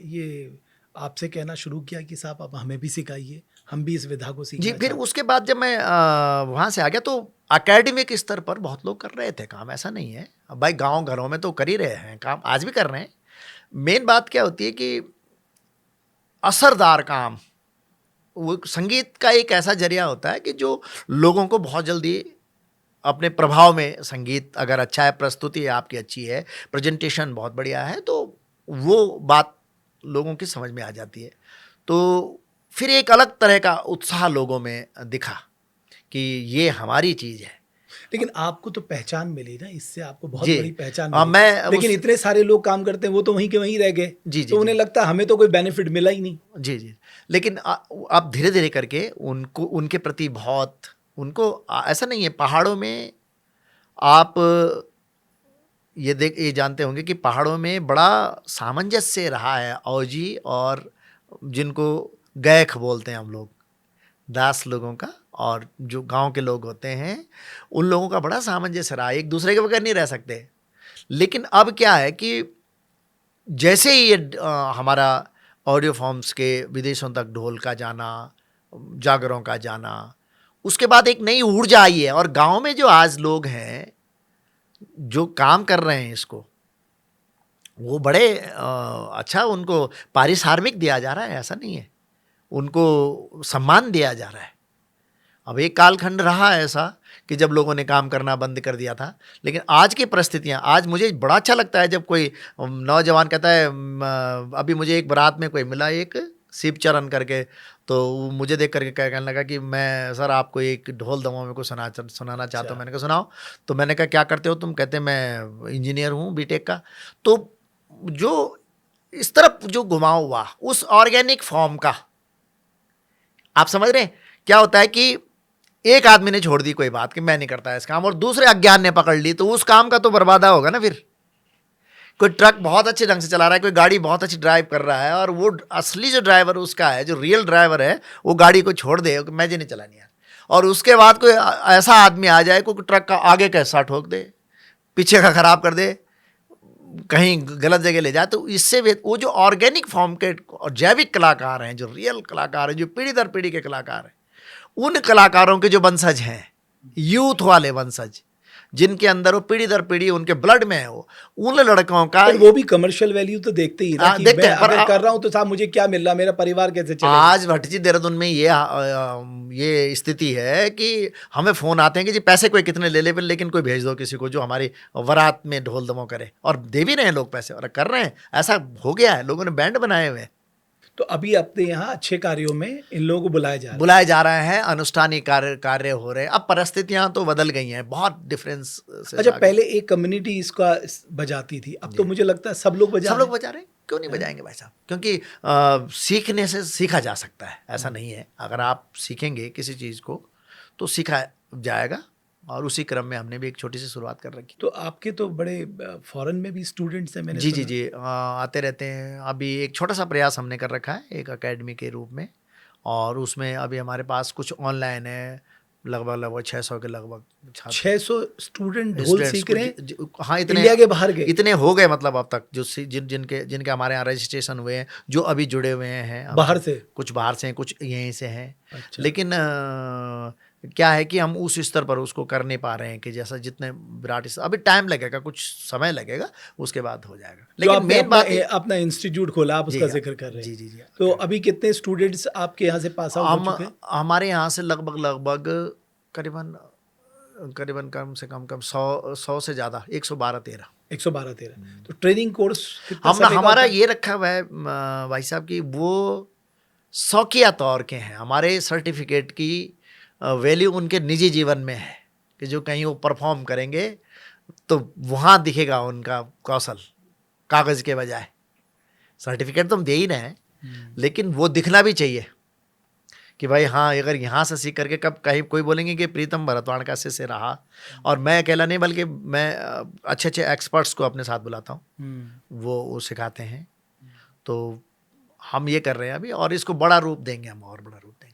ये आपसे कहना शुरू किया कि साहब आप हमें भी सिखाइए, हम भी इस विधा को जी, सीखना फिर चाहते उसके बाद जब मैं वहाँ से आ गया, तो एकेडमिक स्तर पर बहुत लोग कर रहे थे काम, ऐसा नहीं है। अब भाई गांव घरों में तो कर ही रहे हैं काम, आज भी कर रहे हैं। मेन बात क्या होती है कि असरदार काम, वो संगीत का एक ऐसा जरिया होता है कि जो लोगों को बहुत जल्दी अपने प्रभाव में, संगीत अगर अच्छा है, प्रस्तुति आपकी अच्छी है, प्रेजेंटेशन बहुत बढ़िया है, तो वो बात लोगों की समझ में आ जाती है। तो फिर एक अलग तरह का उत्साह लोगों में दिखा कि ये हमारी चीज़ है। लेकिन आपको तो पहचान मिली ना, इससे आपको बहुत जी, बड़ी पहचान और मिली। मैं लेकिन इतने सारे लोग काम करते हैं, वो तो वहीं के वहीं रह गए। जी जी तो उन्हें जी लगता है हमें तो कोई बेनिफिट मिला ही नहीं। जी जी। लेकिन आप धीरे धीरे करके उनको, उनके प्रति बहुत, उनको ऐसा नहीं है। पहाड़ों में आप ये जानते होंगे कि पहाड़ों में बड़ा सामंजस्य रहा है औजी और जिनको गैख बोलते हैं हम लोग, दास लोगों का और जो गांव के लोग होते हैं उन लोगों का बड़ा सामंजस्य रहा, एक दूसरे के बगैर नहीं रह सकते। लेकिन अब क्या है कि जैसे ही ये हमारा ऑडियो फॉर्म्स के विदेशों तक ढोल का जाना, जागरों का जाना, उसके बाद एक नई ऊर्जा आई है। और गांव में जो आज लोग हैं जो काम कर रहे हैं इसको, वो बड़े अच्छा उनको पारिश्रमिक दिया जा रहा है, ऐसा नहीं है, उनको सम्मान दिया जा रहा है। अब एक कालखंड रहा ऐसा कि जब लोगों ने काम करना बंद कर दिया था, लेकिन आज की परिस्थितियां, आज मुझे बड़ा अच्छा लगता है जब कोई नौजवान कहता है अभी मुझे एक बारात में कोई मिला, एक शिवचरण करके, तो वो मुझे देख करके कहने लगा कि मैं सर आपको एक ढोल दमों को सुनाना चाहता हूँ। मैंने कहा सुनाओ। तो मैंने कहा क्या करते हो तुम? कहते मैं इंजीनियर हूँ बीटेक का। तो जो इस तरफ जो घुमाव हुआ उस ऑर्गेनिक फॉर्म का, आप समझ रहे हैं क्या होता है कि एक आदमी ने छोड़ दी कोई बात कि मैं नहीं करता इस काम, और दूसरे अज्ञान ने पकड़ ली, तो उस काम का तो बर्बादा होगा ना। फिर कोई ट्रक बहुत अच्छे ढंग से चला रहा है, कोई गाड़ी बहुत अच्छी ड्राइव कर रहा है, और वो असली जो ड्राइवर उसका है, जो रियल ड्राइवर है, वो गाड़ी को छोड़ दे कि मैं जी नहीं चलानी यार, और उसके बाद कोई ऐसा आदमी आ जाए कोई ट्रक का आगे का हिस्सा ठोक दे, पीछे का खराब कर दे, कहीं गलत जगह ले जाए, तो इससे वो जो ऑर्गेनिक फॉर्म के और जैविक कलाकार हैं, जो रियल कलाकार हैं, जो पीढ़ी दर पीढ़ी के कलाकार हैं, उन कलाकारों के जो वंशज हैं, यूथ वाले वंशज, जिनके अंदर वो पीढ़ी दर पीढ़ी उनके ब्लड में है, वो उन लड़कों का, पर वो भी कमर्शियल वैल्यू तो देखते ही ना कि देखते मैं हैं, पर अगर कर रहा हूं तो साहब मुझे क्या मिल रहा, मेरा परिवार कैसे चलेगा। आज भटजी देहरादून में ये स्थिति है कि हमें फोन आते हैं कि जी पैसे कोई कितने ले ले, लेकिन कोई भेज दो किसी को जो हमारी वरात में ढोल दमो करे, और दे भी रहे हैं लोग पैसे, और कर रहे हैं। ऐसा हो गया है, लोगों ने बैंड बनाए हुए हैं। तो अभी अपने यहाँ अच्छे कार्यों में इन लोगों को बुलाए जा रहे हैं, अनुष्ठानिक कार्य हो रहे हैं। अब परिस्थितियां तो बदल गई हैं, बहुत डिफरेंस से। अच्छा, पहले एक कम्युनिटी इसका बजाती थी, अब तो मुझे लगता है सब लोग बजा रहे हैं। क्यों नहीं बजाएंगे भाई साहब? क्योंकि सीखने से सीखा जा सकता है, ऐसा नहीं है। अगर आप सीखेंगे किसी चीज़ को तो सीखा जाएगा, और उसी क्रम में हमने भी एक छोटी सी शुरुआत कर रखी। तो आपके तो बड़े फॉरेन में भी स्टूडेंट्स हैं मैंने जी, आते रहते हैं। अभी एक छोटा सा प्रयास हमने कर रखा है एक एकेडमी के रूप में, और उसमें अभी हमारे पास कुछ ऑनलाइन है, लगभग 600 के लगभग 600 स्टूडेंट ढोल सीख रहे हैं। हाँ, इतने इंडिया के बाहर के इतने हो गए, मतलब अब तक जो जिनके हमारे यहाँ रजिस्ट्रेशन हुए हैं, जो अभी जुड़े हुए हैं बाहर से, कुछ बाहर से हैं, कुछ यहीं से हैं। अच्छा। लेकिन क्या है कि हम उस स्तर पर उसको कर नहीं पा रहे हैं कि जैसा जितने विराट, अभी टाइम लगेगा, कुछ समय लगेगा, उसके बाद हो जाएगा। लेकिन मेन बात अपना इंस्टीट्यूट खोला, आप उसका जिक्र कर रहे हैं। जी। तो अभी कितने स्टूडेंट्स आपके यहाँ से पास आउट हो चुके हैं? हमारे यहाँ से लगभग करीबन कम से कम 100 से ज़्यादा, 112-13। तो ट्रेनिंग कोर्स हमारा ये रखा हुआ है भाई साहब कि वो शौकिया तौर के हैं। हमारे सर्टिफिकेट की वैल्यू उनके निजी जीवन में है कि जो कहीं वो परफॉर्म करेंगे तो वहाँ दिखेगा उनका कौशल, कागज़ के बजाय। सर्टिफिकेट तो हम दे ही रहे हैं, लेकिन वो दिखना भी चाहिए कि भाई हाँ, अगर यहाँ से सीख करके कब कहीं कोई बोलेंगे कि प्रीतम भरतवाण का से रहा, और मैं अकेला नहीं बल्कि मैं अच्छे एक्सपर्ट्स को अपने साथ बुलाता हूँ, वो सिखाते हैं। तो हम ये कर रहे हैं अभी, और इसको बड़ा रूप देंगे, हम और बड़ा रूप देंगे।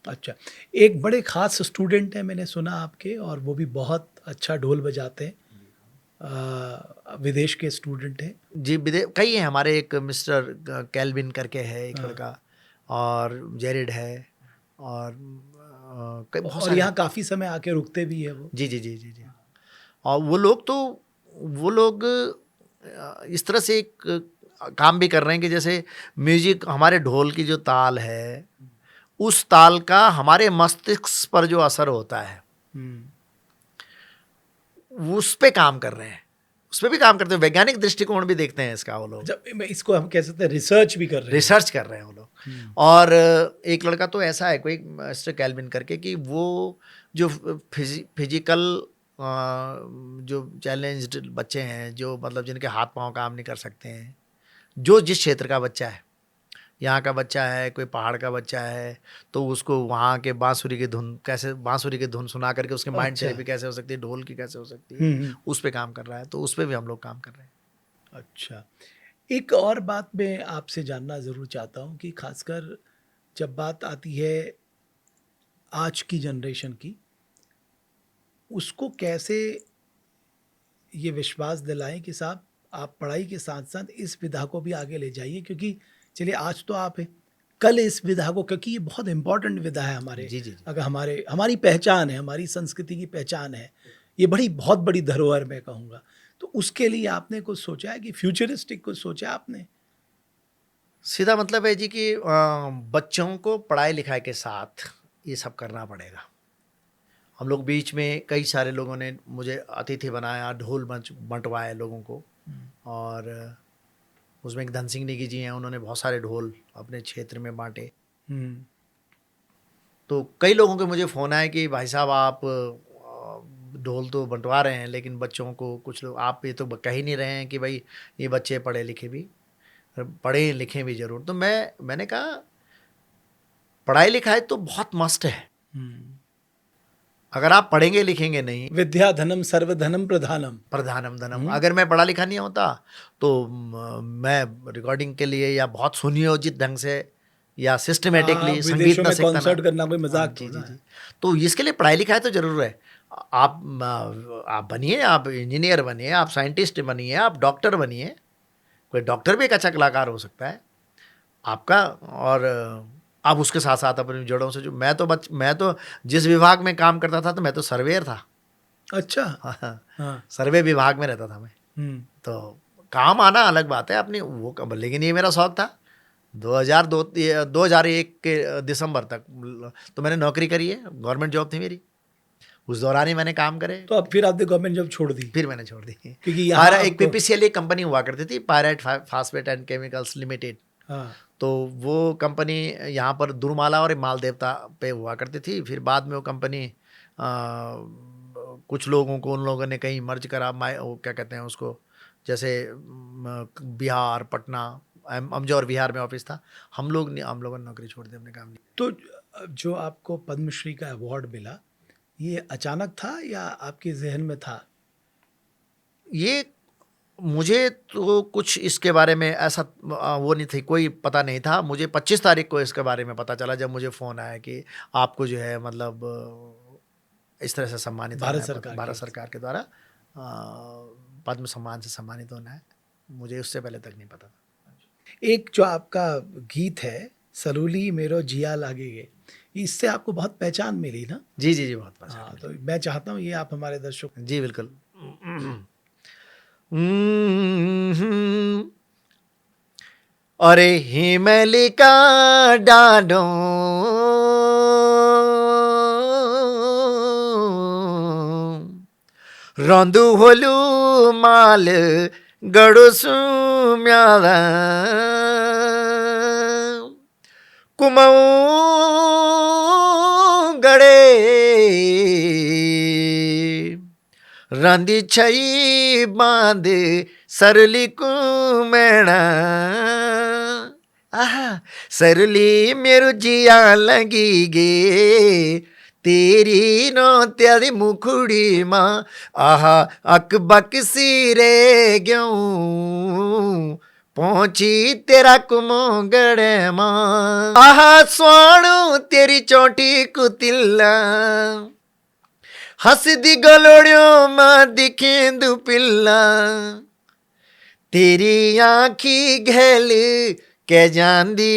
अच्छा, एक बड़े खास स्टूडेंट हैं मैंने सुना आपके, और वो भी बहुत अच्छा ढोल बजाते हैं, विदेश के स्टूडेंट हैं जी। कई हैं हमारे, एक मिस्टर कैल्विन करके है एक लड़का, और जेरिड है, और बहुत और यहाँ काफ़ी समय आके रुकते भी है वो। जी। और वो लोग इस तरह से एक काम भी कर रहे हैं कि जैसे म्यूजिक, हमारे ढोल की जो ताल है, उस ताल का हमारे मस्तिष्क पर जो असर होता है, उस पे काम कर रहे हैं, उस पर भी काम करते हैं। वैज्ञानिक दृष्टिकोण भी देखते हैं इसका वो लोग। जब इसको हम कह सकते हैं रिसर्च भी कर रहे हैं, रिसर्च कर रहे हैं वो लोग। और एक लड़का तो ऐसा है, कोई मिस्टर कैल्विन करके, कि वो जो फिजिकल जो चैलेंज्ड बच्चे हैं, जो मतलब जिनके हाथ पांव काम नहीं कर सकते हैं, जो जिस क्षेत्र का बच्चा है, यहाँ का बच्चा है, कोई पहाड़ का बच्चा है, तो उसको वहाँ के बांसुरी की धुन सुना करके उसके माइंड थेरेपी कैसे हो सकती है, ढोल की कैसे हो सकती है, उस पर काम कर रहा है। तो उस पर भी हम लोग काम कर रहे हैं। अच्छा, एक और बात मैं आपसे जानना ज़रूर चाहता हूँ कि खासकर जब बात आती है आज की जनरेशन की, उसको कैसे ये विश्वास दिलाएं कि साहब आप पढ़ाई के साथ साथ इस विधा को भी आगे ले जाइए, क्योंकि चलिए आज तो आप हैं, कल इस विधा को, क्योंकि ये बहुत इंपॉर्टेंट विधा है हमारे, जी जी जी। अगर हमारी पहचान है, हमारी संस्कृति की पहचान है, ये बहुत बड़ी धरोहर मैं कहूँगा। तो उसके लिए आपने कुछ सोचा है कि फ्यूचरिस्टिक कुछ सोचा आपने? सीधा मतलब है जी कि बच्चों को पढ़ाई लिखाई के साथ ये सब करना पड़ेगा। हम लोग बीच में कई सारे लोगों ने मुझे अतिथि बनाया, ढोल बंटवाए लोगों को, और उसमें एक धन सिंह नेगी जी हैं, उन्होंने बहुत सारे ढोल अपने क्षेत्र में बांटे। तो कई लोगों के मुझे फ़ोन आए कि भाई साहब आप ढोल तो बंटवा रहे हैं, लेकिन बच्चों को कुछ लोग आप ये तो कह ही नहीं रहे हैं कि भाई ये बच्चे पढ़े लिखे भी ज़रूर। तो मैंने कहा पढ़ाई लिखाई तो बहुत मस्ट है, अगर आप पढ़ेंगे लिखेंगे नहीं। विद्या धनम सर्वधनम प्रधानम। प्रधानम धनम। अगर मैं पढ़ा लिखा नहीं होता तो मैं रिकॉर्डिंग के लिए या बहुत सुनियोजित ढंग से या सिस्टमेटिकली संगीत विदेशों न में सीखता कॉन्सर्ट ना। करना कोई मजाक जी थोड़ा जी है। जी। तो इसके लिए पढ़ाई लिखाई तो जरूर है। आप बनिए, आप इंजीनियर बनिए, आप साइंटिस्ट बनिए, आप डॉक्टर बनिए। कोई डॉक्टर भी एक अच्छा कलाकार हो सकता है आपका। और आप उसके साथ साथ अपनी जड़ों से जो मैं तो जिस विभाग में काम करता था तो मैं तो सर्वेयर था। अच्छा। हाँ, हाँ। सर्वे विभाग में रहता था मैं। तो काम आना अलग बात है अपनी वो, लेकिन ये मेरा शौक था। 2001 के दिसंबर तक तो मैंने नौकरी करी है, गवर्नमेंट जॉब थी मेरी। उस दौरान ही मैंने काम करे। तो अब फिर आपने गवर्नमेंट जॉब छोड़ दी? फिर मैंने छोड़ दी क्योंकि यहाँ एक पीपीसीएल एक कंपनी हुआ करती थी, pirate phosphate and chemicals limited. हाँ। तो वो कंपनी यहाँ पर दुर्माला और माल देवता पे हुआ करती थी। फिर बाद में वो कंपनी कुछ लोगों को उन लोगों ने कहीं मर्ज करा, वो क्या कहते हैं उसको, जैसे बिहार, पटना, अमजौर बिहार में ऑफिस था। हम लोगों ने नौकरी छोड़ दी, हमने काम नहीं। तो जो आपको पद्मश्री का अवार्ड मिला, ये अचानक था या आपके जहन में था? ये मुझे तो कुछ इसके बारे में ऐसा वो नहीं थी, कोई पता नहीं था। मुझे 25 तारीख को इसके बारे में पता चला, जब मुझे फ़ोन आया कि आपको जो है मतलब इस तरह से सम्मानित भारत सरकार के द्वारा पद्म सम्मान से सम्मानित होना है। मुझे उससे पहले तक नहीं पता था। एक जो आपका गीत है, सरूली मेरो जिया लागेगे, इससे आपको बहुत पहचान मिली ना? जी जी जी, बहुत पसंद। हाँ, तो मैं चाहता हूँ ये आप हमारे दर्शक। जी बिल्कुल। अरे हिमली का डाडो रंदू होलू माल गड़ो सुम्याला कुमऊ गड़े रंदी छई बांध सरली कुमेणा। आहा सरली मेरू जिया लगी गे तेरी नो त्यारी मुखड़ी माँ। आहा अकबक सिरे ग्यूं पहुंची तेरा कुमोगड़े माँ। आहा स्वाणु तेरी चोटी कुतिल्ला हंसदी गलोड़ियों माँ दिखे दुपिल्ला। तेरी आँखी घैल के जांदी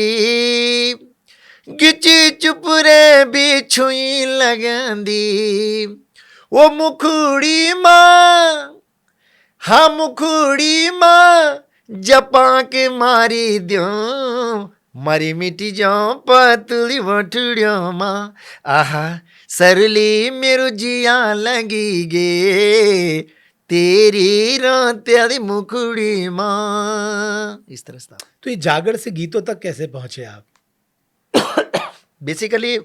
गिची चुप रे बिछुई लगांदी। वो मुखड़ी माँ, हाँ मुखड़ी माँ जपा के मारी द्यो मरी मिटी जाओ पतली बठड़ियों माँ। आहा सरली मेरू जिया लगी गे तेरी तेरी मुखड़ी माँ। इस तरह से। तो ये जागर से गीतों तक कैसे पहुंचे आप? बेसिकली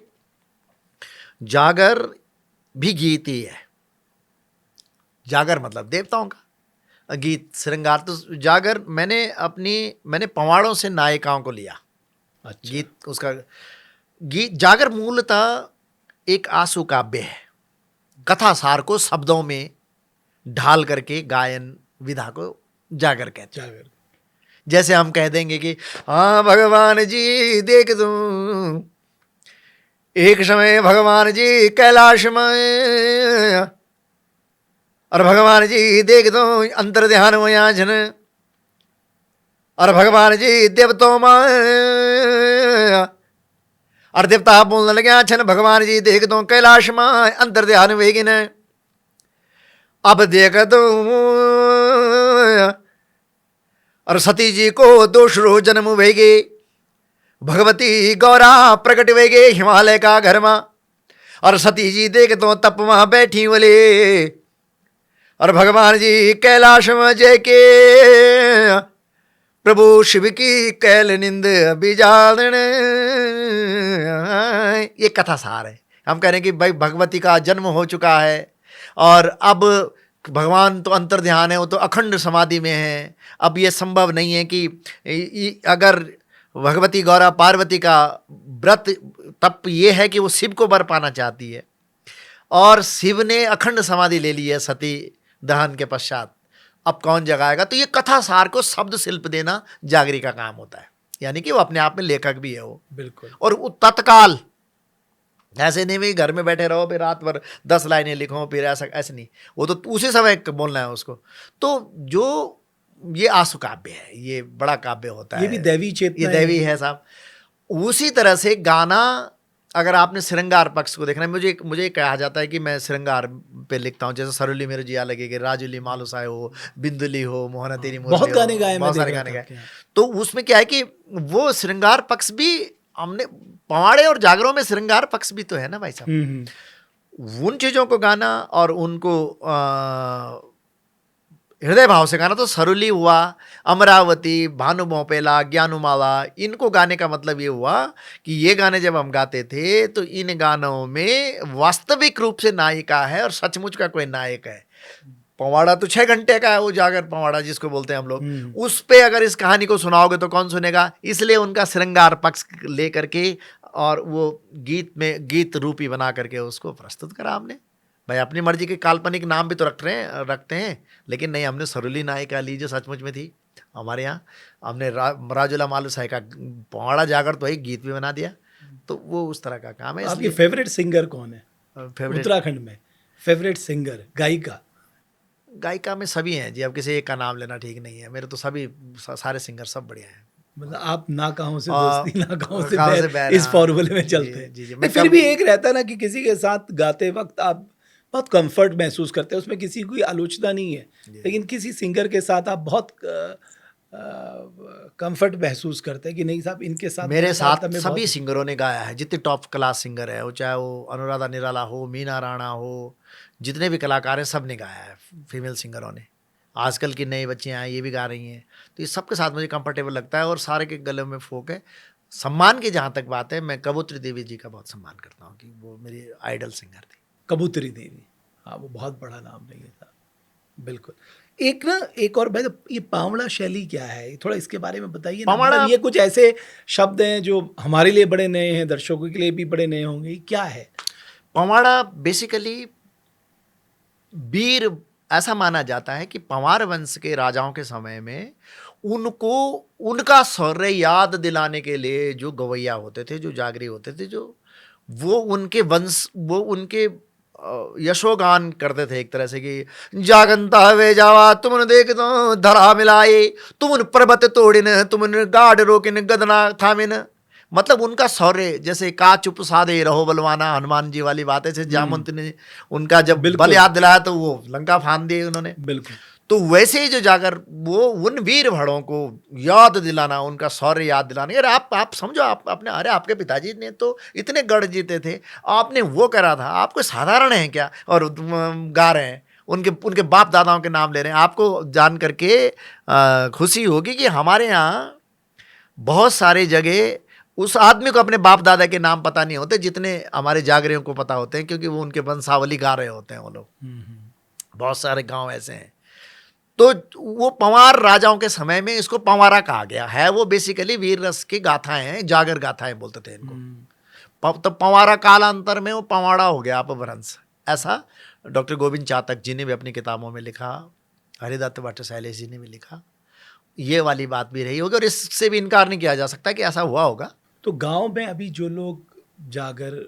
जागर भी गीत ही है। जागर मतलब देवताओं का गीत, श्रृंगार। तो जागर मैंने पवाड़ों से नायिकाओं को लिया। अच्छा। गीत उसका गीत जागर मूलतः एक आंसू काव्य है। कथा सार को शब्दों में ढाल करके गायन विधा को जागर कहते हैं। जागर। जैसे हम कह देंगे कि हाँ भगवान जी देख दूं एक समय भगवान जी कैलाश में, और भगवान जी देख दो अंतर ध्यान में आंझन, और भगवान जी देवतों में, और देवता बोलने लगे आछन भगवान जी देख दो कैलाश में अंतर ध्यान वेगिन, अब देख दो और सती जी को दोषरो जन्म वेगे, भगवती गौरा प्रकट वेगे हिमालय का घर में, और सती जी देख दो तप वहां बैठी बोले, और भगवान जी कैलाश में जय के प्रभु शिव की कैल निंद बिजादन। ये कथा सार है। हम कह रहे हैं कि भाई भगवती का जन्म हो चुका है और अब भगवान तो अंतर ध्यान है, वो तो अखंड समाधि में है। अब ये संभव नहीं है कि अगर भगवती गौरा पार्वती का व्रत तप ये है कि वो शिव को वर पाना चाहती है, और शिव ने अखंड समाधि ले ली है सती दहन के पश्चात, अब कौन जगाएगा। तो ये कथा सार को शब्द शिल्प देना जागरी का काम होता है, यानी कि वो अपने आप में लेखक भी है वो। बिल्कुल। और तत्काल ऐसे नहीं भाई घर में बैठे रहो फिर रात भर 10 लाइनें लिखो फिर ऐसे नहीं, वो तो उसी समय बोलना है उसको। तो जो ये आसु काव्य है, ये बड़ा काव्य होता है, ये भी दैवी चेतना, ये दैवी है साहब। उसी तरह से गाना, अगर आपने श्रृंगार पक्ष को देखना है, मुझे कहा जाता है कि मैं श्रृंगार पे लिखता हूँ, जैसे सरुली मेरे जिया लगेगी, राजुली मालूसाए हो, बिंदुली हो, मोहना तेरी मुरली बहुत हो, गाने गाए, बहुत सारे गाने गाए। तो उसमें क्या है कि वो श्रृंगार पक्ष भी हमने, पवाड़े और जागरों में श्रृंगार पक्ष भी तो है ना भाई साहब। उन चीजों को गाना और उनको हृदय भाव से गाना, तो सरुली हुआ, अमरावती, भानु मोपेला, ज्ञानुमाला, इनको गाने का मतलब ये हुआ कि ये गाने जब हम गाते थे तो इन गानों में वास्तविक रूप से नायिका है और सचमुच का कोई नायक है। पवाड़ा तो 6 घंटे का है, वो जागर पवाड़ा जिसको बोलते हैं हम लोग, उस पे अगर इस कहानी को सुनाओगे तो कौन सुनेगा। इसलिए उनका श्रृंगार पक्ष लेकर के और वो गीत रूपी बना करके उसको प्रस्तुत करा हमने। भाई अपनी मर्जी के काल्पनिक नाम भी तो रखते हैं, लेकिन नहीं, हमने सरुली नायिका ली जो सचमुच में थी हमारे यहाँ। हमने राजुला मालूसाई का पवाड़ा जागर तो एक गीत भी बना दिया। तो वो उस तरह का काम है। आपकी फेवरेट सिंगर कौन है उत्तराखंड में? फेवरेट सिंगर, गायिका में सभी हैं जी, अब किसी एक का नाम लेना ठीक नहीं है। मेरे तो सभी सारे सिंगर सब बढ़िया हैं। मतलब आप ना कहों से दोस्ती ना कहों से बैर, इस फॉर्मूले में चलते हैं। फिर भी एक रहता है ना कि किसी के साथ गाते वक्त आप बहुत कंफर्ट महसूस करते हैं, उसमें किसी कोई आलोचना नहीं है, लेकिन किसी सिंगर के साथ आप बहुत कंफर्ट महसूस करते हैं कि नहीं साहब इनके साथ। मेरे साथ सभी सिंगरों ने गाया है, जितने टॉप क्लास सिंगर है, वो चाहे वो अनुराधा निराला हो, मीना राणा हो, जितने भी कलाकार हैं सब ने गाया है, फीमेल सिंगरों ने। आजकल की नई बच्चियाँ हैं ये भी गा रही हैं, तो ये सबके साथ मुझे कंफर्टेबल लगता है। और सारे के गले में फोक है। सम्मान की जहाँ तक बात है, मैं कबूतरी देवी जी का बहुत सम्मान करता हूँ कि वो मेरी आइडल सिंगर थी। कबूतरी देवी, हाँ, वो बहुत बड़ा नाम नहीं था। बिल्कुल। एक और बात, ये पावड़ा शैली क्या है, थोड़ा इसके बारे में बताइए ना। मतलब ये कुछ ऐसे शब्द हैं जो हमारे लिए बड़े नए हैं, दर्शकों के लिए भी बड़े नए होंगे, क्या है पवाड़ा? बेसिकली वीर, ऐसा माना जाता है कि पंवार वंश के राजाओं के समय में उनको उनका शौर्य याद दिलाने के लिए जो गवैया होते थे, जो जागरी होते थे, जो वो उनके वंश, वो उनके यशोगान करते थे एक तरह से कि जागंता वे जावा तुमने देख दो धरा मिलाए, तुमन पर्वत तोड़िन, तुमन गाढ़ रोकिन गदना थामिन। मतलब उनका शौर्य, जैसे का चुप साधे रहो बलवाना, हनुमान जी वाली बात है। जैसे जामवंत ने उनका जब बल याद दिलाया तो वो लंका फांद दिए उन्होंने। बिल्कुल। तो वैसे ही जो जागर, वो उन वीर भड़ों को याद दिलाना, उनका शौर्य याद दिलाना। अरे आप समझो, आप अपने, अरे आपके पिताजी ने तो इतने गढ़ जीते थे, आपने वो करा था, आपको साधारण है क्या? और गा रहे हैं, उनके बाप दादाओं के नाम ले रहे हैं। आपको जान करके खुशी होगी कि हमारे यहाँ बहुत सारे जगह उस आदमी को अपने बाप दादा के नाम पता नहीं होते जितने हमारे जागरियों को पता होते हैं, क्योंकि वो उनके वंशावली गा रहे होते हैं वो लोग। बहुत सारे गांव ऐसे हैं। तो वो पंवार राजाओं के समय में इसको पंवारा कहा गया है। वो बेसिकली वीर रस की गाथाएं हैं, जागर गाथाएं बोलते थे इनको। तो पंवारा कालांतर में वो पंवाड़ा हो गया अपभ्रंश। ऐसा डॉक्टर गोविंद चातक जी ने भी अपनी किताबों में लिखा, हरिदत्त भट्ट शैलेश जी ने भी लिखा। ये वाली बात भी रही होगी और इससे भी इनकार नहीं किया जा सकता कि ऐसा हुआ होगा। तो गांव में अभी जो लोग जागर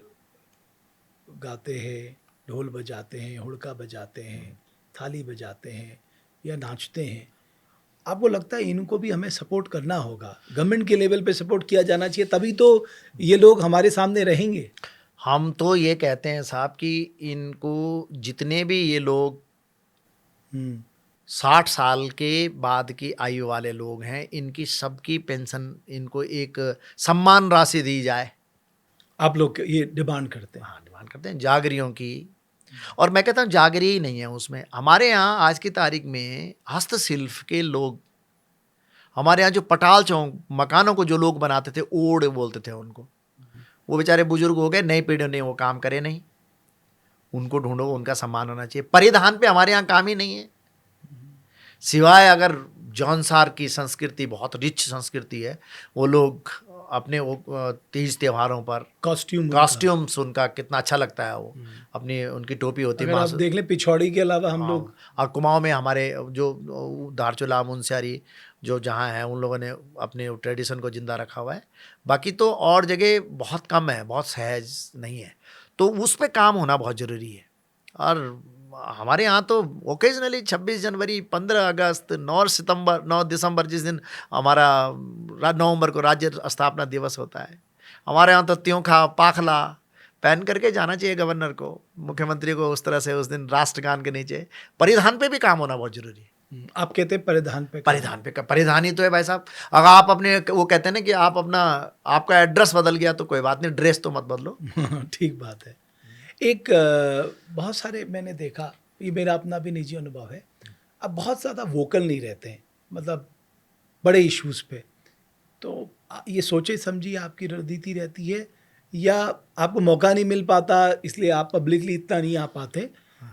गाते हैं, ढोल बजाते हैं, हुड़का बजाते हैं, थाली बजाते हैं या नाचते हैं, आपको लगता है इनको भी हमें सपोर्ट करना होगा, गवर्नमेंट के लेवल पे सपोर्ट किया जाना चाहिए, तभी तो ये लोग हमारे सामने रहेंगे? हम तो ये कहते हैं साहब कि इनको जितने भी ये लोग हम्म 60 साल के बाद की आयु वाले लोग हैं, इनकी सबकी पेंशन इनको एक सम्मान राशि दी जाए। आप लोग ये डिमांड करते हैं? हाँ, डिमांड करते हैं जागरियों की। और मैं कहता हूँ जागरी ही नहीं है उसमें, हमारे यहाँ आज की तारीख में हस्तशिल्प के लोग, हमारे यहाँ जो पटाल चौक मकानों को जो लोग बनाते थे, ओड़ बोलते थे उनको, वो बेचारे बुजुर्ग हो गए, नई पीढ़ी ने वो काम करे नहीं, उनको ढूंढो, उनका सम्मान होना चाहिए। परिधान पे हमारे यहाँ काम ही नहीं है, सिवाय अगर जौनसार की संस्कृति बहुत रिच संस्कृति है, वो लोग अपने तीज त्योहारों पर कॉस्ट्यूम्स उनका कितना अच्छा लगता है, वो अपनी उनकी टोपी होती है। अगर आप देख लें पिछौड़ी के अलावा हम लोग, और कुमाऊं में हमारे जो धारचूला मुनस्यारी जो जहाँ है, उन लोगों ने अपने ट्रेडिशन को जिंदा रखा हुआ है। बाकी तो और जगह बहुत कम है, बहुत सहज नहीं है, तो उस पर काम होना बहुत ज़रूरी है। और हमारे यहाँ तो ओकेजनली 26 जनवरी, 15 अगस्त, 9 दिसंबर जिस दिन हमारा 9 नवंबर को राज्य स्थापना दिवस होता है, हमारे यहाँ तो त्योंखा पाखला पहन करके जाना चाहिए गवर्नर को, मुख्यमंत्री को, उस तरह से उस दिन राष्ट्रगान के नीचे। परिधान पे भी काम होना बहुत जरूरी है। आप कहते हैं परिधान पे? परिधान ही तो है भाई साहब। अगर आप अपने, वो कहते हैं ना कि आप अपना, आपका एड्रेस बदल गया तो कोई बात नहीं, ड्रेस तो मत बदलो। ठीक बात है। एक बहुत सारे मैंने देखा, ये मेरा अपना भी निजी अनुभव है, अब बहुत ज़्यादा वोकल नहीं रहते हैं, मतलब बड़े इश्यूज़ पे, तो ये सोचे समझिए आपकी रणनीति रहती है, या आपको मौका नहीं मिल पाता इसलिए आप पब्लिकली इतना नहीं आ पाते?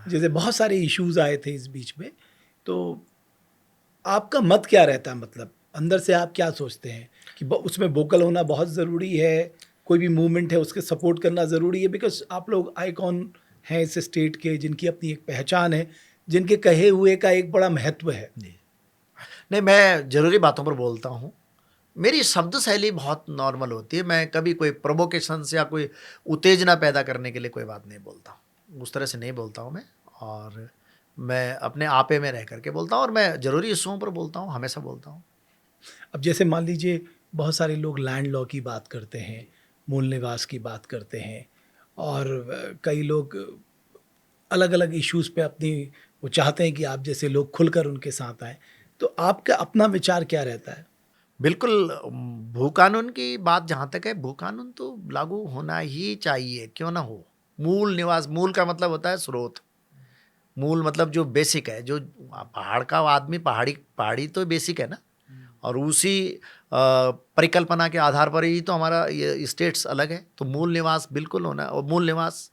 जैसे बहुत सारे इश्यूज़ आए थे इस बीच में, तो आपका मत क्या रहता है, मतलब अंदर से आप क्या सोचते हैं कि उसमें वोकल होना बहुत ज़रूरी है, कोई भी मूवमेंट है उसके सपोर्ट करना ज़रूरी है? बिकॉज आप लोग आइकॉन हैं इस स्टेट के, जिनकी अपनी एक पहचान है, जिनके कहे हुए का एक बड़ा महत्व है। नहीं, मैं ज़रूरी बातों पर बोलता हूँ, मेरी शब्द शैली बहुत नॉर्मल होती है, मैं कभी कोई प्रोवोकेशन से या कोई उत्तेजना पैदा करने के लिए कोई बात नहीं बोलता हूँ, उस तरह से नहीं बोलता हूँ मैं। और मैं अपने आपे में रह करके बोलता हूँ, और मैं ज़रूरी इश्यूओं पर बोलता हूँ, हमेशा बोलता हूँ। अब जैसे मान लीजिए बहुत सारे लोग लैंड लॉ की बात करते हैं, मूल निवास की बात करते हैं, और कई लोग अलग अलग इश्यूज़ पे अपनी, वो चाहते हैं कि आप जैसे लोग खुलकर उनके साथ आएँ, तो आपका अपना विचार क्या रहता है? बिल्कुल, भू कानून की बात जहाँ तक है, भू कानून तो लागू होना ही चाहिए, क्यों ना हो। मूल निवास, मूल का मतलब होता है स्रोत, मूल मतलब जो बेसिक है, जो पहाड़ का आदमी, पहाड़ी तो बेसिक है ना, और उसी परिकल्पना के आधार पर ही तो हमारा ये स्टेट्स अलग है। तो मूल निवास बिल्कुल होना, और मूल निवास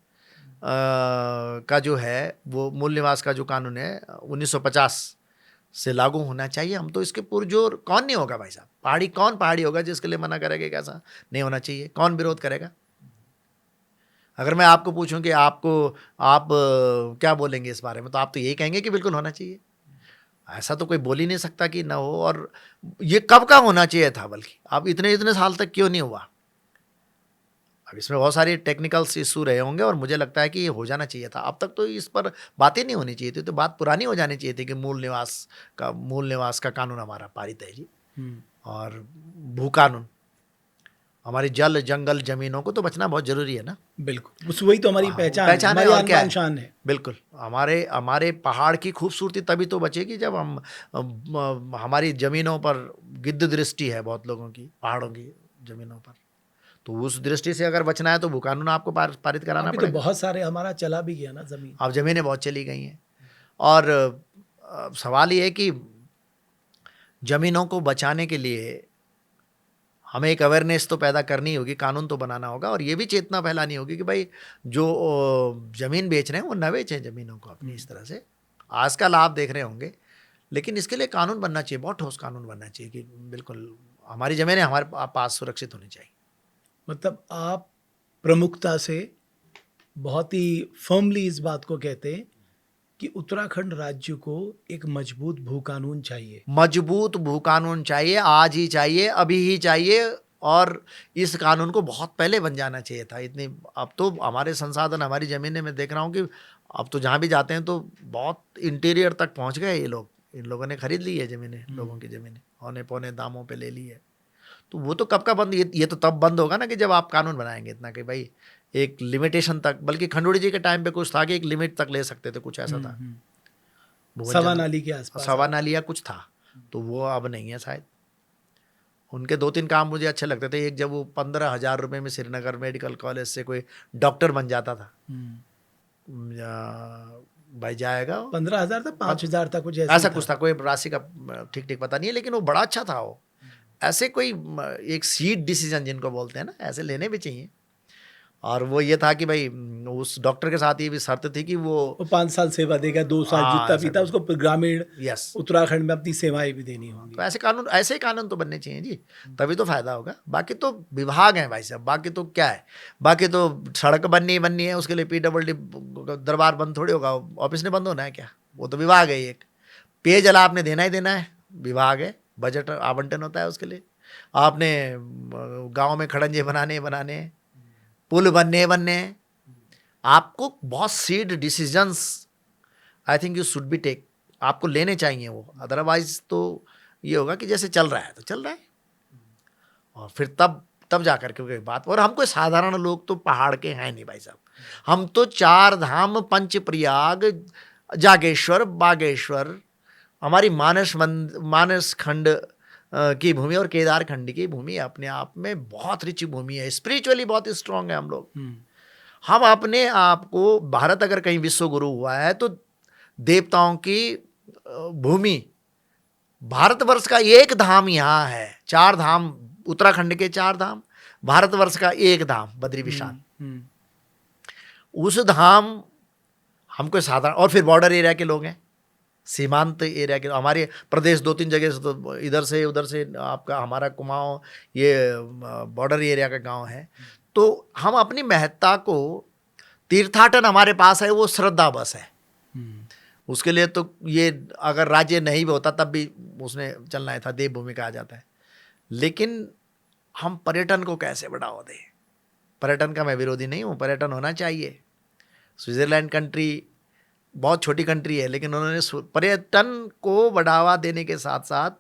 का जो है, वो मूल निवास का जो कानून है 1950 से लागू होना चाहिए। हम तो इसके पुरजोर, कौन नहीं होगा भाई साहब, कौन पहाड़ी होगा जिसके लिए मना करेगा कैसा नहीं होना चाहिए, कौन विरोध करेगा? अगर मैं आपको पूछूं कि आप क्या बोलेंगे इस बारे में, तो आप तो यही कहेंगे कि बिल्कुल होना चाहिए। ऐसा तो कोई बोल ही नहीं सकता कि ना हो। और ये कब का होना चाहिए था, बल्कि अब इतने साल तक क्यों नहीं हुआ? अब इसमें बहुत सारे टेक्निकल्स इशू रहे होंगे, और मुझे लगता है कि ये हो जाना चाहिए था। अब तक तो इस पर बात ही नहीं होनी चाहिए थी, तो बात पुरानी हो जानी चाहिए थी कि मूल निवास का कानून हमारा पारित है जी। और भू कानून, हमारी जल जंगल जमीनों को तो बचना बहुत जरूरी है ना। बिल्कुल, उस वही तो हमारी पहचान है, है, और क्या शान है। बिल्कुल, हमारे पहाड़ की खूबसूरती तभी तो बचेगी जब हमारी जमीनों पर गिद्ध दृष्टि है बहुत लोगों की, पहाड़ों की जमीनों पर। तो उस दृष्टि से अगर बचना है तो भू कानून आपको पारित कराना पड़ेगा। तो बहुत सारे हमारा चला भी गया ना जमीन, अब जमीनें बहुत चली गई हैं। और सवाल ये है कि जमीनों को बचाने के लिए हमें एक अवेयरनेस तो पैदा करनी होगी, कानून तो बनाना होगा, और ये भी चेतना फैलानी होगी कि भाई जो ज़मीन बेच रहे हैं वो न बेचें ज़मीनों को अपनी इस तरह से। आजकल आप देख रहे होंगे, लेकिन इसके लिए कानून बनना चाहिए, बहुत ठोस कानून बनना चाहिए कि बिल्कुल हमारी ज़मीनें हमारे पास सुरक्षित होनी चाहिए। मतलब आप प्रमुखता से बहुत ही फर्मली इस बात को कहते हैं कि उत्तराखंड राज्य को एक मजबूत भू कानून चाहिए। मजबूत भू कानून चाहिए, आज ही चाहिए, अभी ही चाहिए, और इस कानून को बहुत पहले बन जाना चाहिए था। इतनी अब तो हमारे संसाधन, हमारी ज़मीनें, मैं देख रहा हूँ कि अब तो जहाँ भी जाते हैं तो बहुत इंटीरियर तक पहुँच गए ये लोग। इन लोगों ने खरीद ली है ज़मीनें, लोगों की ज़मीनें औने पौने दामों पे ले ली है। तो वो तो कब का बंद, ये तो तब बंद होगा ना कि जब आप कानून बनाएंगे इतना कि भाई एक लिमिटेशन तक। बल्कि खंडूड़ी जी के टाइम पे कुछ था कि एक लिमिट तक ले सकते थे, कुछ ऐसा था। भुवन सवा चंद्र, नाली के आसपास सवा नाली या कुछ था, तो वो अब नहीं है शायद। उनके 2-3 काम मुझे अच्छे लगते थे। एक, जब वो 15,000 रुपये में श्रीनगर मेडिकल कॉलेज से कोई डॉक्टर बन जाता था, भाई जाएगा 15,000 था, 5,000 था, कुछ ऐसा ऐसा ही कुछ था, कोई राशि का ठीक ठीक पता नहीं है, लेकिन वो बड़ा अच्छा था वो। ऐसे कोई एक सीड डिसीजन जिनको बोलते हैं ना, ऐसे लेने भी चाहिए। और वो ये था कि भाई उस डॉक्टर के साथ ये भी शर्त थी कि वो 5 साल सेवा देगा, 2 साल हाँ, जितना ऐसा भी था कुछ। उसको ग्रामीण यस, उत्तराखंड में अपनी सेवाएं भी देनी तो होंगी। ऐसे कानून, ऐसे ही कानून तो बनने चाहिए जी, तभी तो फायदा होगा। बाकी तो विभाग हैं भाई साहब, बाकी तो क्या है, बाकी तो सड़क बननी है, उसके लिए PWD दरबार बंद थोड़ी होगा, ऑफिस ने बंद होना है क्या? वो तो विभाग है एक। पेयजल आपने देना ही देना है, विभाग है, बजट आवंटन होता है उसके लिए। आपने गांव में खड़ंजे बनाने हैं, पुल बनने हैं। आपको बहुत सीड decisions I think you should be take, आपको लेने चाहिए वो। अदरवाइज तो ये होगा कि जैसे चल रहा है तो चल रहा है, और फिर तब जाकर के कोई बात। और हम कोई साधारण लोग तो पहाड़ के हैं नहीं भाई साहब, हम तो 4 धाम, पंचप्रयाग, जागेश्वर, बागेश्वर, हमारी मानस खंड की भूमि और केदार खंड की भूमि अपने आप में बहुत रिच भूमि है, स्पिरिचुअली बहुत स्ट्रांग है हम लोग। हम अपने आप को, भारत अगर कहीं विश्व गुरु हुआ है तो देवताओं की भूमि, भारतवर्ष का एक धाम यहाँ है। 4 धाम, उत्तराखंड के 4 धाम, भारतवर्ष का एक धाम बद्री विशाल। उस धाम हमको साधारण, और फिर बॉर्डर एरिया के लोग हैं, सीमांत एरिया के। हमारे प्रदेश 2-3 जगह से, तो इधर से उधर से आपका हमारा कुमाऊं, ये बॉर्डर एरिया का गांव है। तो हम अपनी महत्ता को, तीर्थाटन हमारे पास है, वो श्रद्धा बस है। उसके लिए तो ये अगर राज्य नहीं भी होता तब भी उसने चलना ही था, देवभूमि कहा जाता है। लेकिन हम पर्यटन को कैसे बढ़ावा दें? पर्यटन का मैं विरोधी नहीं हूँ, पर्यटन होना चाहिए। स्विट्जरलैंड कंट्री बहुत छोटी कंट्री है, लेकिन उन्होंने पर्यटन को बढ़ावा देने के साथ साथ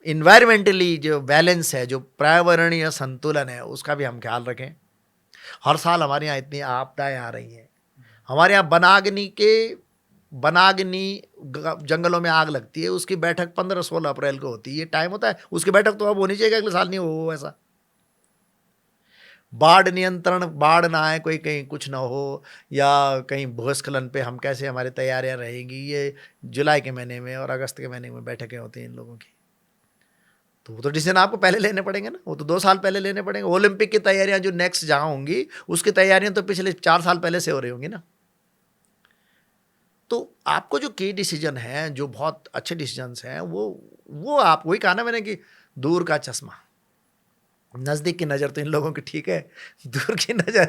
इन्वायरमेंटली जो बैलेंस है, जो पर्यावरणीय संतुलन है, उसका भी हम ख्याल रखें। हर साल हमारे यहाँ इतनी आपदाएं आ रही हैं। हमारे यहाँ बनागनी जंगलों में आग लगती है, उसकी बैठक 15-16 अप्रैल को होती है। ये टाइम होता है उसकी बैठक, तो अब होनी चाहिए, अगले साल नहीं हो ऐसा। बाढ़ नियंत्रण, बाढ़ ना आए, कोई कहीं कुछ ना हो, या कहीं भूस्खलन पे हम कैसे, हमारी तैयारियां रहेंगी। ये जुलाई के महीने में और अगस्त के महीने में बैठकें होती हैं इन लोगों की। तो वो तो डिसीजन आपको पहले लेने पड़ेंगे ना, वो तो 2 साल पहले लेने पड़ेंगे। ओलंपिक की तैयारियां जो नेक्स्ट जहाँ होंगी, उसकी तैयारियां तो पिछले 4 साल पहले से हो रही होंगी ना। तो आपको जो की डिसीजन है, जो बहुत अच्छे डिसीजंस हैं, वो आप, वही कहा ना मैंने कि दूर का चश्मा, नजदीक की नजर तो इन लोगों की ठीक है, दूर की नजर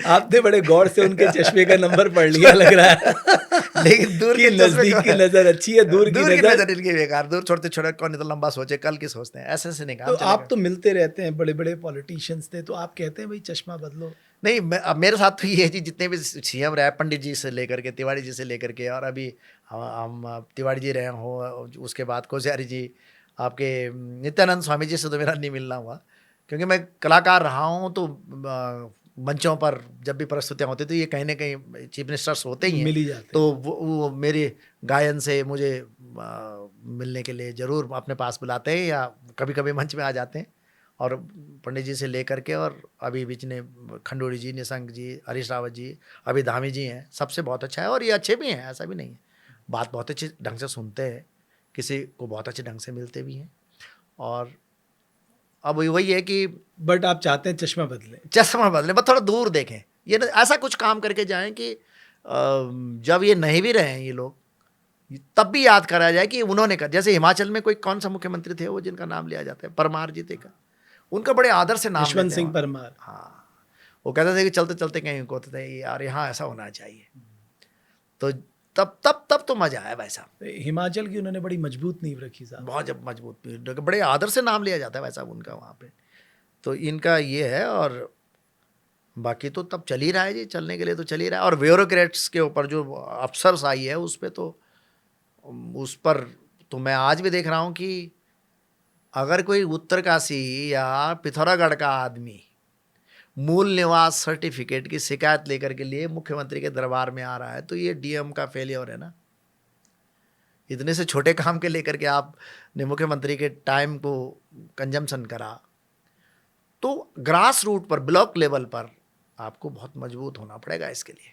आपने बड़े गौर से उनके चश्मे का नंबर पढ़ लिया लग रहा है। लेकिन दूर की नजदीक की नजर अच्छी है, दूर की नजर इनकी बेकार। दूर छोटे छोटे, कौन तो लंबा सोचे, कल की सोचते हैं, ऐसे नहीं काम तो चलेगा। आप तो मिलते रहते हैं, बड़े बड़े पॉलिटिशियंस थे, तो आप कहते हैं भाई चश्मा बदलो? नहीं, अब मेरे साथ तो ये है जी, जितने भी CM रहे, पंडित जी से लेकर के, तिवारी जी से लेकर के, और अभी हम तिवारी जी रहे हो, उसके बाद कोश्यारी जी, आपके नित्यानंद स्वामी जी से तो मेरा नहीं मिलना हुआ, क्योंकि मैं कलाकार रहा हूँ। तो मंचों पर जब भी प्रस्तुतियाँ होती, तो ये कहीं ना कहीं चीफ मिनिस्टर्स होते ही हैं, मिल ही जाते तो वो मेरे गायन से मुझे मिलने के लिए ज़रूर अपने पास बुलाते हैं, या कभी कभी मंच में आ जाते हैं। और पंडित जी से लेकर के, और अभी बीच ने खंडूड़ी जी, निशंक जी, हरीश रावत जी, अभी धामी जी हैं, सबसे बहुत अच्छा है। और ये अच्छे भी हैं, ऐसा भी नहीं है, बात बहुत अच्छे ढंग से सुनते हैं, किसी को बहुत अच्छे ढंग से मिलते भी हैं। और अब वही है कि बट आप चाहते हैं चश्मा बदले? चश्मा बदले, बस थोड़ा दूर देखें, ये ऐसा कुछ काम करके जाएं कि जब ये नहीं भी रहे हैं ये लोग, तब भी याद करा जाए कि उन्होंने कर। जैसे हिमाचल में कोई कौन सा मुख्यमंत्री थे वो जिनका नाम लिया जाता है, परमार जी थे का, उनका बड़े आदर से नाम यशवंत लेते सिंह हैं। परमार। हाँ, वो कहते थे कि चलते चलते कहीं को होते थे यार, यहाँ ऐसा होना चाहिए। तो तब तो मजा आया भाई साहब। हिमाचल की उन्होंने बड़ी मजबूत नींव रखी साहब। बहुत जब मजबूत, बड़े आदर से नाम लिया जाता है भाई साहब उनका वहाँ पे। तो इनका ये है, और बाकी तो तब चल ही रहा है जी, चलने के लिए तो चल ही रहा है। और ब्यूरोक्रेट्स के ऊपर जो अफसर्स आई है उस पर तो मैं आज भी देख रहा हूँ कि अगर कोई उत्तरकाशी या पिथौरागढ़ का आदमी मूल निवास सर्टिफिकेट की शिकायत लेकर के लिए मुख्यमंत्री के दरबार में आ रहा है तो ये डीएम का फेलियर है ना। इतने से छोटे काम के लेकर के आपने मुख्यमंत्री के टाइम को कंजम्पशन करा। तो ग्रास रूट पर, ब्लॉक लेवल पर आपको बहुत मजबूत होना पड़ेगा इसके लिए,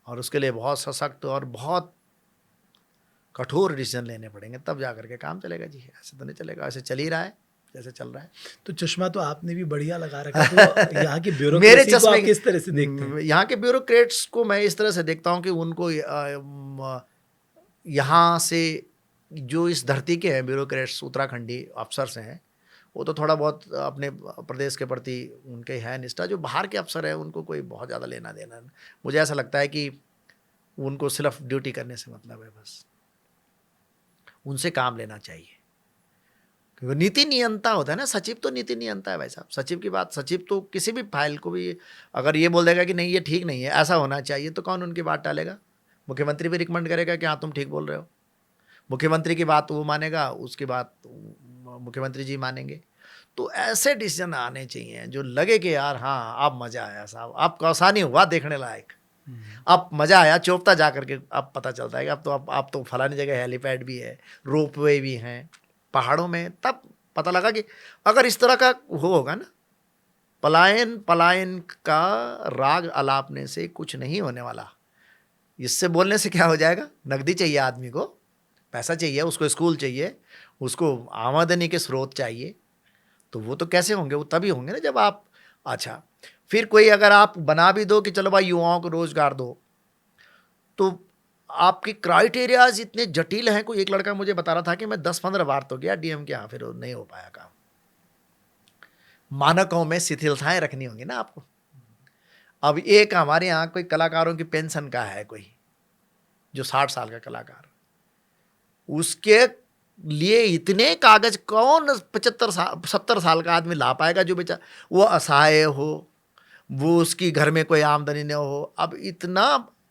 और उसके लिए बहुत सशक्त और बहुत कठोर डिसीजन लेने पड़ेंगे, तब जा करके काम चलेगा जी। ऐसे तो नहीं चलेगा, ऐसे चल ही रहा है जैसे चल रहा है। तो चश्मा तो आपने भी बढ़िया लगा रखा है। तो यहाँ की मेरे ब्यूरोक्रेसी को चश्मे आप किस तरह से देखते हैं? यहाँ के ब्यूरोक्रेट्स को मैं इस तरह से देखता हूँ कि उनको यहाँ से जो इस धरती के हैं ब्यूरोक्रेट्स, उत्तराखंडी अफसर्स हैं, वो तो थोड़ा बहुत अपने प्रदेश के प्रति उनके है निष्ठा। जो बाहर के अफसर हैं उनको कोई बहुत ज़्यादा लेना देना नहीं। मुझे ऐसा लगता है कि उनको सिर्फ ड्यूटी करने से मतलब है, बस उनसे काम लेना चाहिए। क्योंकि नीति नियंता होता है ना, सचिव तो नीति नियंता है भाई साहब। सचिव की बात, सचिव तो किसी भी फाइल को भी अगर ये बोल देगा कि नहीं ये ठीक नहीं है, ऐसा होना चाहिए, तो कौन उनकी बात टालेगा? मुख्यमंत्री भी रिकमेंड करेगा कि हाँ तुम ठीक बोल रहे हो। मुख्यमंत्री की बात वो मानेगा, उसकी बात मुख्यमंत्री जी मानेंगे। तो ऐसे डिसीजन आने चाहिए जो लगे कि यार हाँ अब मज़ा आया साहब, आपको आसानी हुआ देखने लायक, अब मज़ा आया। चोपता जा करके अब पता चलता है कि अब तो फलानी जगह हेलीपैड भी है, रोपवे भी हैं पहाड़ों में। तब पता लगा कि अगर इस तरह का होगा ना, पलायन का राग अलापने से कुछ नहीं होने वाला। इससे बोलने से क्या हो जाएगा? नकदी चाहिए आदमी को, पैसा चाहिए उसको, स्कूल चाहिए उसको, आमदनी के स्रोत चाहिए। तो वो तो कैसे होंगे? वो तभी होंगे ना जब आप, अच्छा फिर कोई अगर आप बना भी दो कि चलो भाई युवाओं को रोजगार दो, तो आपकी क्राइटेरियाज इतने जटिल हैं। कोई एक लड़का मुझे बता रहा था कि मैं 10-15 बार तो गया डीएम के यहाँ, फिर नहीं हो पाया काम। मानकों में शिथिलताएं रखनी होंगी ना आपको। अब एक हमारे यहाँ कोई कलाकारों की पेंशन का है, कोई जो 60 साल का कलाकार, उसके लिए इतने कागज कौन 70 साल का आदमी ला पाएगा? जो बेचारा वो असहाय हो, वो उसकी घर में कोई आमदनी न हो। अब इतना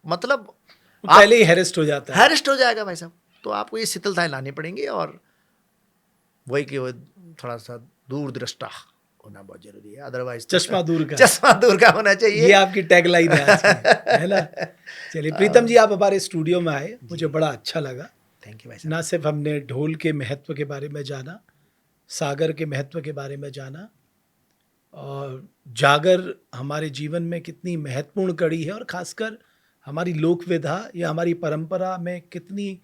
मतलब पहले ही हैरेस्ट हो जाता है, हैरेस्ट हो जाएगा भाई साहब। तो आपको ये शिथिलताएं लानी पड़ेंगी, और वही कि वो थोड़ा सा दूरदृष्टा होना बहुत जरूरी है। अदरवाइज चश्मा दूर का होना चाहिए। ये आपकी टैगलाइन है आज की, है ना। चलिए प्रीतम जी, आप हमारे स्टूडियो में आए, मुझे बड़ा अच्छा लगा। थैंक यू भाई साहब। ना सिर्फ हमने ढोल के महत्व के बारे में जाना, सागर के महत्व के बारे में जाना, और जागर हमारे जीवन में कितनी महत्वपूर्ण कड़ी है, और खासकर हमारी लोक विधा या हमारी परंपरा में कितनी,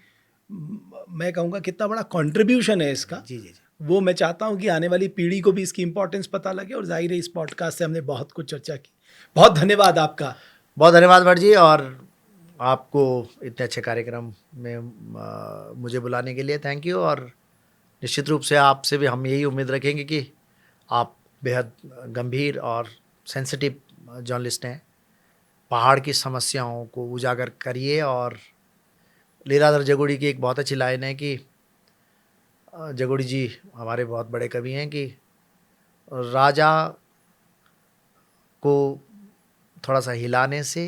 मैं कहूँगा कितना बड़ा कंट्रीब्यूशन है इसका। जी जी जी। वो मैं चाहता हूँ कि आने वाली पीढ़ी को भी इसकी इंपॉर्टेंस पता लगे, और जाहिर है इस पॉडकास्ट से हमने बहुत कुछ चर्चा की। बहुत धन्यवाद आपका। बहुत धन्यवाद भट्ट जी, और आपको इतने अच्छे कार्यक्रम में मुझे बुलाने के लिए थैंक यू। और निश्चित रूप से आपसे भी हम यही उम्मीद रखेंगे कि आप बेहद गंभीर और सेंसिटिव जर्नलिस्ट हैं। पहाड़ की समस्याओं को उजागर करिए। और लीलाधर जगोड़ी की एक बहुत अच्छी लाइन है कि जगोड़ी जी हमारे बहुत बड़े कवि हैं, कि राजा को थोड़ा सा हिलाने से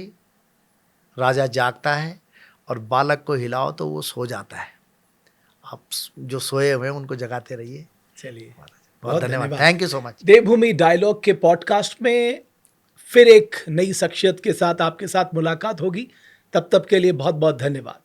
राजा जागता है, और बालक को हिलाओ तो वो सो जाता है। आप जो सोए हुए हैं उनको जगाते रहिए। चलिए, बहुत धन्यवाद। Thank you so much. Devbhoomi dialogue के पॉडकास्ट में फिर एक नई शख्सियत के साथ आपके साथ मुलाकात होगी। तब तक के लिए बहुत बहुत धन्यवाद।